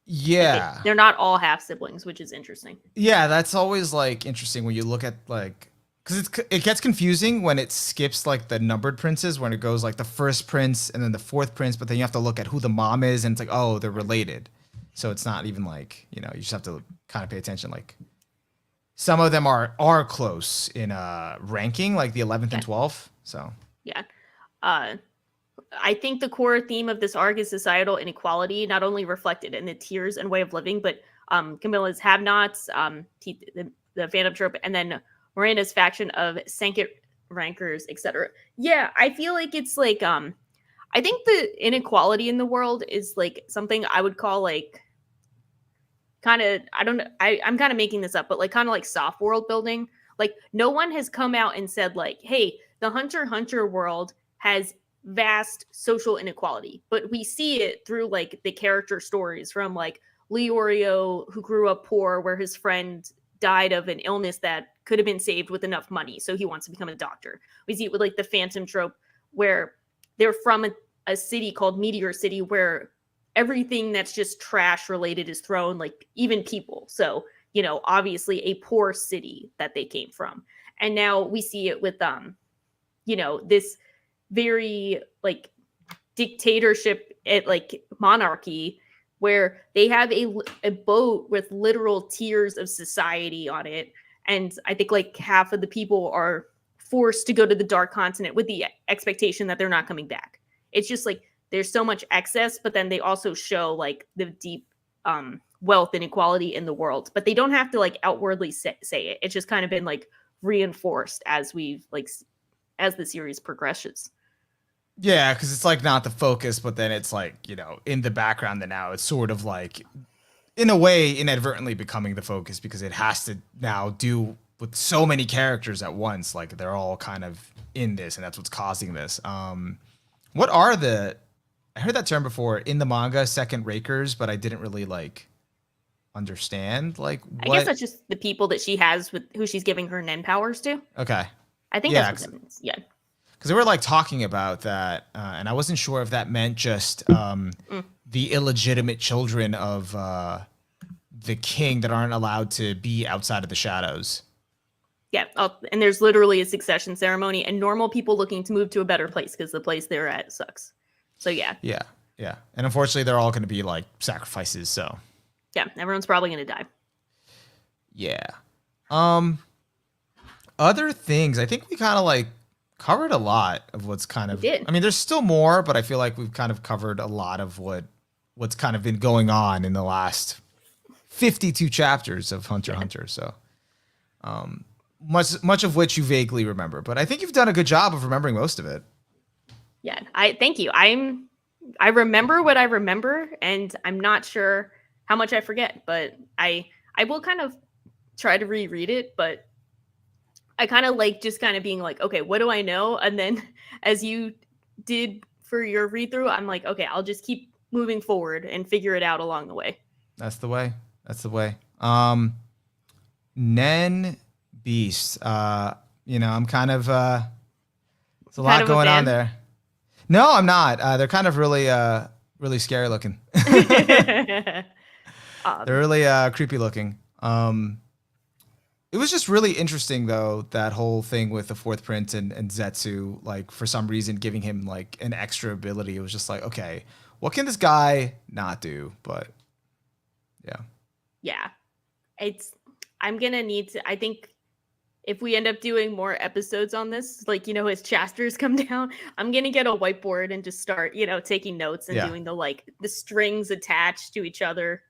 Yeah. Like they're not all half siblings, which is interesting. Yeah, that's always like interesting when you look at like, because it gets confusing when it skips like the numbered princes, when it goes like the first prince and then the fourth prince, but then you have to look at who the mom is, and it's like, oh, they're related. So it's not even like, you just have to kind of pay attention. Like some of them are close in ranking, like the 11th and 12th. So yeah. I think the core theme of this arc is societal inequality, not only reflected in the tiers and way of living, but Camilla's have-nots, the Phantom trope, and then Miranda's faction of Sankit rankers, etc. Yeah, I feel like it's like I think the inequality in the world is like something I would call like kind of, I don't know, I'm kind of making this up, but like kind of like soft world building. Like no one has come out and said like, hey, the Hunter x Hunter world has vast social inequality, but we see it through like the character stories from like Leorio, who grew up poor, where his friend died of an illness that could have been saved with enough money, so he wants to become a doctor. We see it with like the Phantom trope, where they're from a city called Meteor City, where everything that's just trash related is thrown, like even people. So, you know, obviously a poor city that they came from. And now we see it with you know, this very like dictatorship at like monarchy, where they have a boat with literal tiers of society on it, and I think like half of the people are forced to go to the dark continent with the expectation that they're not coming back. It's just like there's so much excess, but then they also show like the deep wealth inequality in the world, but they don't have to like outwardly say it. It's just kind of been like reinforced as we've like as the series progresses. Yeah, because it's like not the focus, but then it's like, you know, in the background, and now it's sort of like, in a way, inadvertently becoming the focus because it has to now do with so many characters at once. Like they're all kind of in this, and that's what's causing this. What are the, I heard that term before in the manga, second rakers, but I didn't really like understand like what. I guess that's just the people that she has with who she's giving her Nen powers to. Okay. I think Yeah, that's what that means. Yeah. Because they were like talking about that, and I wasn't sure if that meant just the illegitimate children of the king that aren't allowed to be outside of the shadows. Yeah, and there's literally a succession ceremony, and normal people looking to move to a better place because the place they're at sucks. So yeah. Yeah, yeah, and unfortunately, they're all going to be like sacrifices. So yeah, everyone's probably going to die. Yeah. Other things, I think we kind of like covered a lot of what's kind of. We did. I mean, there's still more, but I feel like we've kind of covered a lot of what's kind of been going on in the last 52 chapters of Hunter x Hunter. So, much of which you vaguely remember, but I think you've done a good job of remembering most of it. Yeah, I thank you. I remember what I remember, and I'm not sure how much I forget, but I will kind of try to reread it, but I kind of like just kind of being like, okay, what do I know? And then as you did for your read through, I'm like, okay, I'll just keep moving forward and figure it out along the way. That's the way. That's the way. Nen Beast. You know, I'm kind of there's a lot going on there. No, I'm not. They're kind of really scary looking. They're really creepy looking. It was just really interesting though, that whole thing with the fourth prince and Zetsu, like for some reason giving him like an extra ability. It was just like, okay, what can this guy not do? But yeah. Yeah. I'm gonna need to, I think if we end up doing more episodes on this, like, you know, as chapters come down, I'm gonna get a whiteboard and just start, you know, taking notes and doing the strings attached to each other.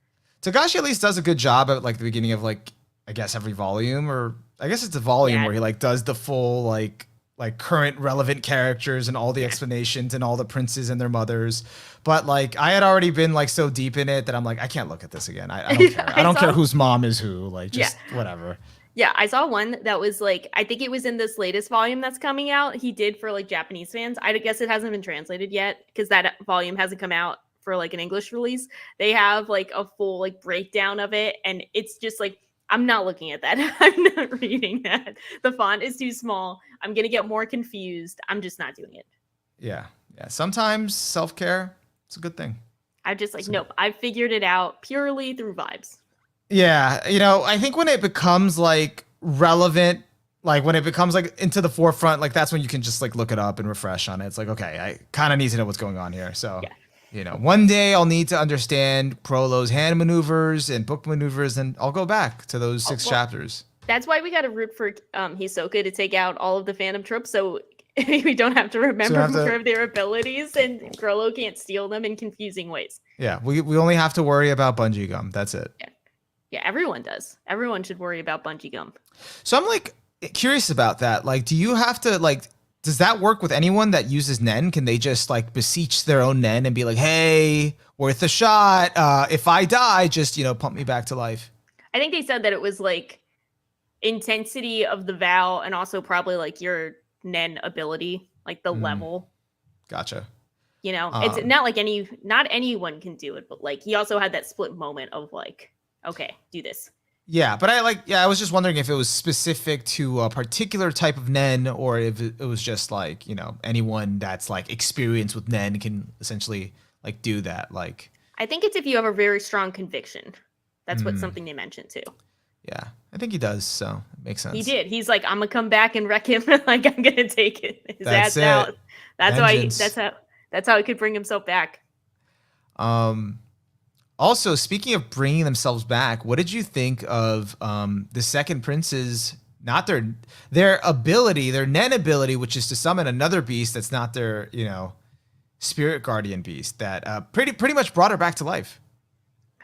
Togashi at least does a good job at like the beginning of like, I guess every volume, or I guess it's a volume where he like does the full like current relevant characters and all the explanations and all the princes and their mothers. But like I had already been like so deep in it that I'm like, I can't look at this again. I don't care. I don't care whose mom is who. Like just whatever. Yeah, I saw one that was like, I think it was in this latest volume that's coming out. He did for like Japanese fans. I guess it hasn't been translated yet because that volume hasn't come out for like an English release. They have like a full like breakdown of it, and it's just like, I'm not looking at that. I'm not reading that. The font is too small. I'm going to get more confused. I'm just not doing it. Yeah. Yeah. Sometimes self-care, it's a good thing. I'm just like, nope, I figured it out purely through vibes. Yeah. You know, I think when it becomes like relevant, like when it becomes like into the forefront, like that's when you can just like look it up and refresh on it. It's like, okay, I kind of need to know what's going on here. So you know, one day I'll need to understand Chrollo's hand maneuvers and book maneuvers, and I'll go back to those 6 chapters. That's why we got to root for Hisoka to take out all of the Phantom tropes, so we don't have to remember more of their abilities, and Chrollo can't steal them in confusing ways. Yeah, we only have to worry about bungee gum. That's it. Yeah, everyone does. Everyone should worry about bungee gum. So I'm like curious about that. Like, do you have to like? Does that work with anyone that uses Nen? Can they just like beseech their own Nen and be like, hey, worth a shot. If I die, just, you know, pump me back to life. I think they said that it was like intensity of the vow and also probably like your Nen ability, like the level. Gotcha. You know, it's Um, not like not anyone can do it, but like he also had that split moment of like, okay, do this. yeah, but I was just wondering if it was specific to a particular type of Nen, or if it was just like, anyone that's like experienced with Nen can essentially like do that. Like, I think it's if you have a very strong conviction. That's what mm, something they mentioned too. yeah, I think he does. So it makes He sense. did. He's like, I'm gonna come back and wreck him. Like I'm gonna take it. His That's ass out. it. That's why. Vengeance. That's how he could bring himself back. Um, Also, speaking of bringing themselves back, what did you think of the second prince's not their ability, their Nen ability, which is to summon another beast that's not their spirit guardian beast that pretty much brought her back to life.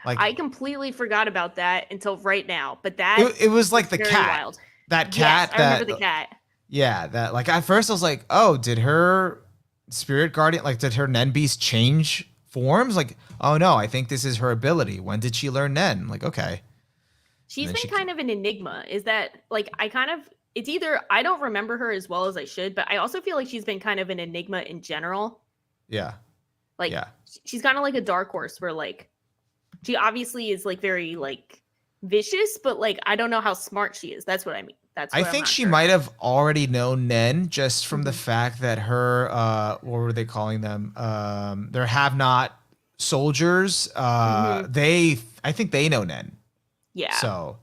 Like I completely forgot about that until right now. But that it was was like the very cat, wild. that Yes, cat I remember that the cat. yeah, that like at first I was like, oh, did her spirit guardian, like did her Nen beast change forms? Like, oh no, I think this is her ability. When did she learn Nen? Like, okay. And She's then been she kind of an enigma. Is that like it's either I don't remember her as well as I should, but I also feel like she's been kind of an enigma in general. yeah. Like Yeah. she's kind of like a dark horse where like she obviously is like very like vicious, but like I don't know how smart she is. That's what I mean. That's I what I'm think not she sure. might have already known Nen just from the Mhm. fact that her what were they calling them? Their have not soldiers. Mhm. I think they know Nen. Yeah. So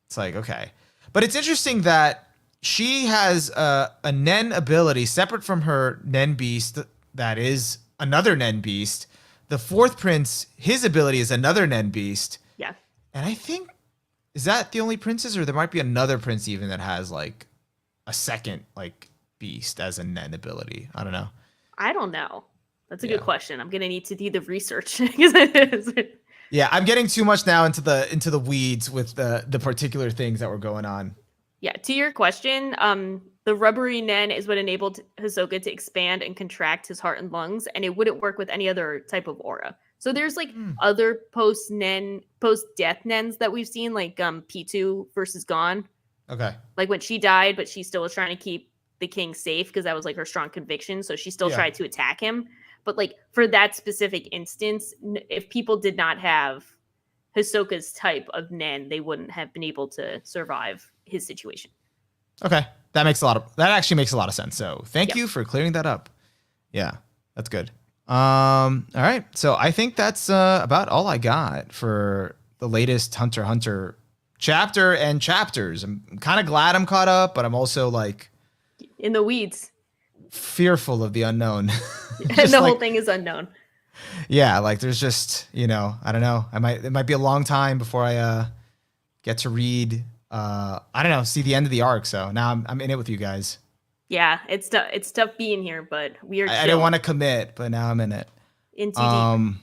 it's like, okay. But it's interesting that she has a Nen ability separate from her Nen beast that is another Nen beast. The fourth prince, his ability is another Nen beast. Yeah. And I think, is that the only princess, or there might be another prince even that has like a second like beast as a Nen ability? I don't know. I don't know. That's a good Yeah. question. I'm gonna need to do the research. Yeah, I'm getting too much now into the weeds with the particular things that were going on. Yeah, to your question, the rubbery Nen is what enabled Hisoka to expand and contract his heart and lungs, and it wouldn't work with any other type of aura. So there's like Hmm. other post death Nens that we've seen, like P2 versus Gone, Okay. like when she died, but she still was trying to keep the king safe because that was like her strong conviction. So she still Yeah. tried to attack him. But like for that specific instance, if people did not have Hisoka's type of Nen, they wouldn't have been able to survive his situation. Okay. That actually makes a lot of sense. So thank Yep. you for clearing that up. Yeah, that's good. All right. So I think that's about all I got for the latest Hunter x Hunter chapter and chapters. I'm kind of glad I'm caught up, but I'm also like In the weeds. fearful of the unknown. And Just the whole like, thing is unknown. yeah, like there's just, I don't know. It might be a long time before I get to read I don't know, see the end of the arc. So now I'm in it with you guys. Yeah, it's tough being here, but we are I didn't chill. want to commit, but now I'm in it. In too deep.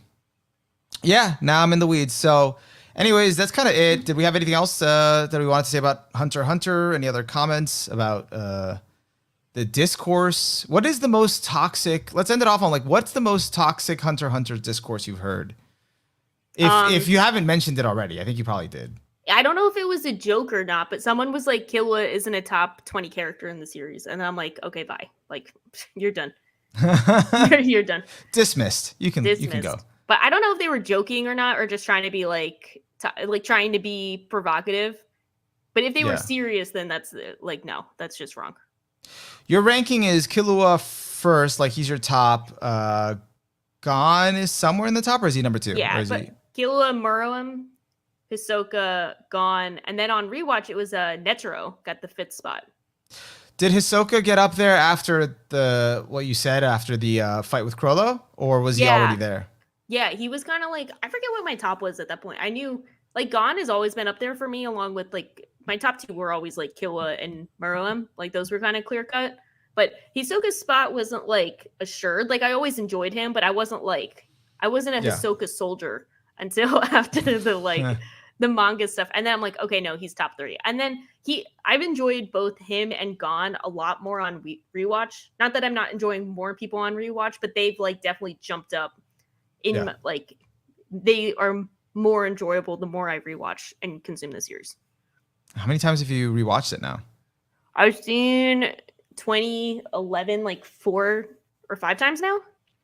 Yeah, now I'm in the weeds. So, anyways, that's kind of it. Did we have anything else that we wanted to say about Hunter x Hunter? Any other comments about the discourse? What is the most toxic? Let's end it off on like, what's the most toxic Hunter x Hunter discourse you've heard? If Um, you haven't mentioned it already, I think you probably did. I don't know if it was a joke or not, but someone was like, Killua isn't a top 20 character in the series. And I'm like, okay, bye. Like, you're done. You're done. Dismissed. You can go. Dismissed. But I don't know if they were joking or not, or just trying to be like, trying to be provocative. But if they were Yeah. serious, then that's like, no, that's just wrong. Your ranking is Killua first, like he's your top. Gon is somewhere in the top, or is he number 2? Or Yeah, is but he? Killua, Muroem, Hisoka, Gon, and then on rewatch it was Netero got the 5th spot. Did Hisoka get up there after what you said after the fight with Chrollo, or was he already Yeah. there? Yeah, he was kind of like, I forget what my top was at that point. I knew like Gon has always been up there for me, along with like my top 2 were always like Killua and Muroem. Like those were kind of clear cut. But Hisoka's spot wasn't like assured. Like I always enjoyed him, but I wasn't a Yeah. Hisoka soldier until after the manga stuff. And then I'm like, okay, no, he's top 30. And then I've enjoyed both him and Gon a lot more on rewatch. Not that I'm not enjoying more people on rewatch, but they've like definitely jumped up in like they are more enjoyable the more I rewatch and consume the series. How many times have you rewatched it now? I've seen 2011 like 4 or 5 times now.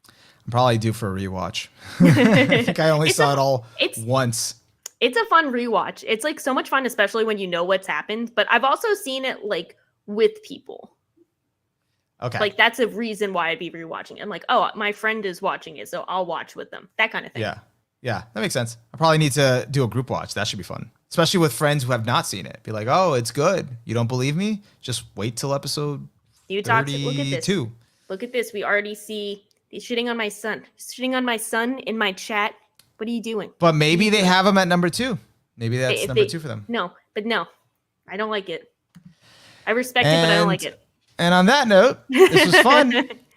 I'm probably due for a rewatch. I think I only saw it all once. It's a fun rewatch. It's like so much fun, especially when you know what's happened. But I've also seen it like with people. Okay. Like that's a reason why I'd be rewatching it. I'm like, oh, my friend is watching it, so I'll watch with them. That kind of thing. Yeah, that makes sense. I probably need to do a group watch. That should be fun. Especially with friends who have not seen it. Be like, oh, it's good. You don't believe me? Just wait till episode 32. Look at this. Look at this. We already see he's shitting on my son. He's shitting on my son in my chat. What are you doing? But maybe they have him at number 2. Maybe that's number 2 for them. No. I don't like it. I respect it, but I don't like it. And on that note, this was fun.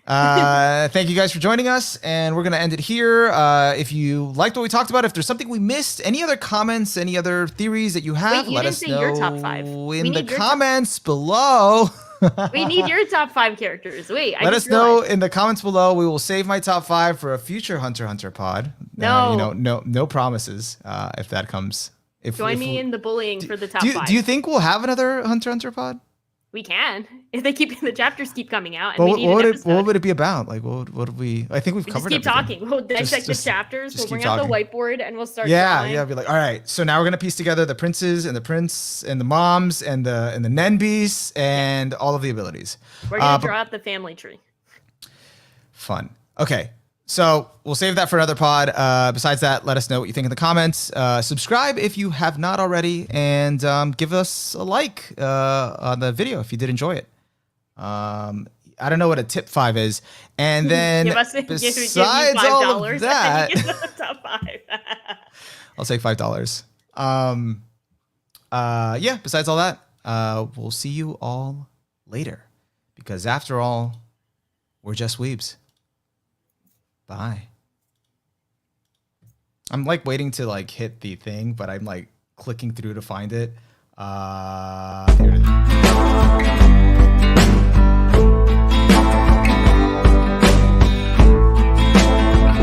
Thank you guys for joining us, and we're going to end it here. If you liked what we talked about, if there's something we missed, any other comments, any other theories that you have, let us know your top 5. In the comments below. We need your top 5 characters. Wait, let us know in the comments below. We will save my top 5 for a future Hunter x Hunter pod. No, no promises. If that comes, join me in the bullying for the top 5. Do you think we'll have another Hunter x Hunter pod? We can if the chapters keep coming out. And what would it be about? Like, what would we? I think we've covered. Just keep talking. We'll dissect the chapters. We'll bring out the whiteboard and we'll start. Yeah. Be like, all right. So now we're gonna piece together the princes and the prince and the moms and the Nenbis and all of the abilities. We're gonna draw out the family tree. Fun. Okay. So we'll save that for another pod. Besides that, let us know what you think in the comments. Subscribe if you have not already, and give us a like on the video if you did enjoy it. I don't know what a tip 5 is, and then besides all of that, top 5. I'll take $5. Yeah. Besides all that, we'll see you all later, because after all, we're just weebs. Bye. I'm like waiting to like hit the thing, but I'm like clicking through to find it. Here it is.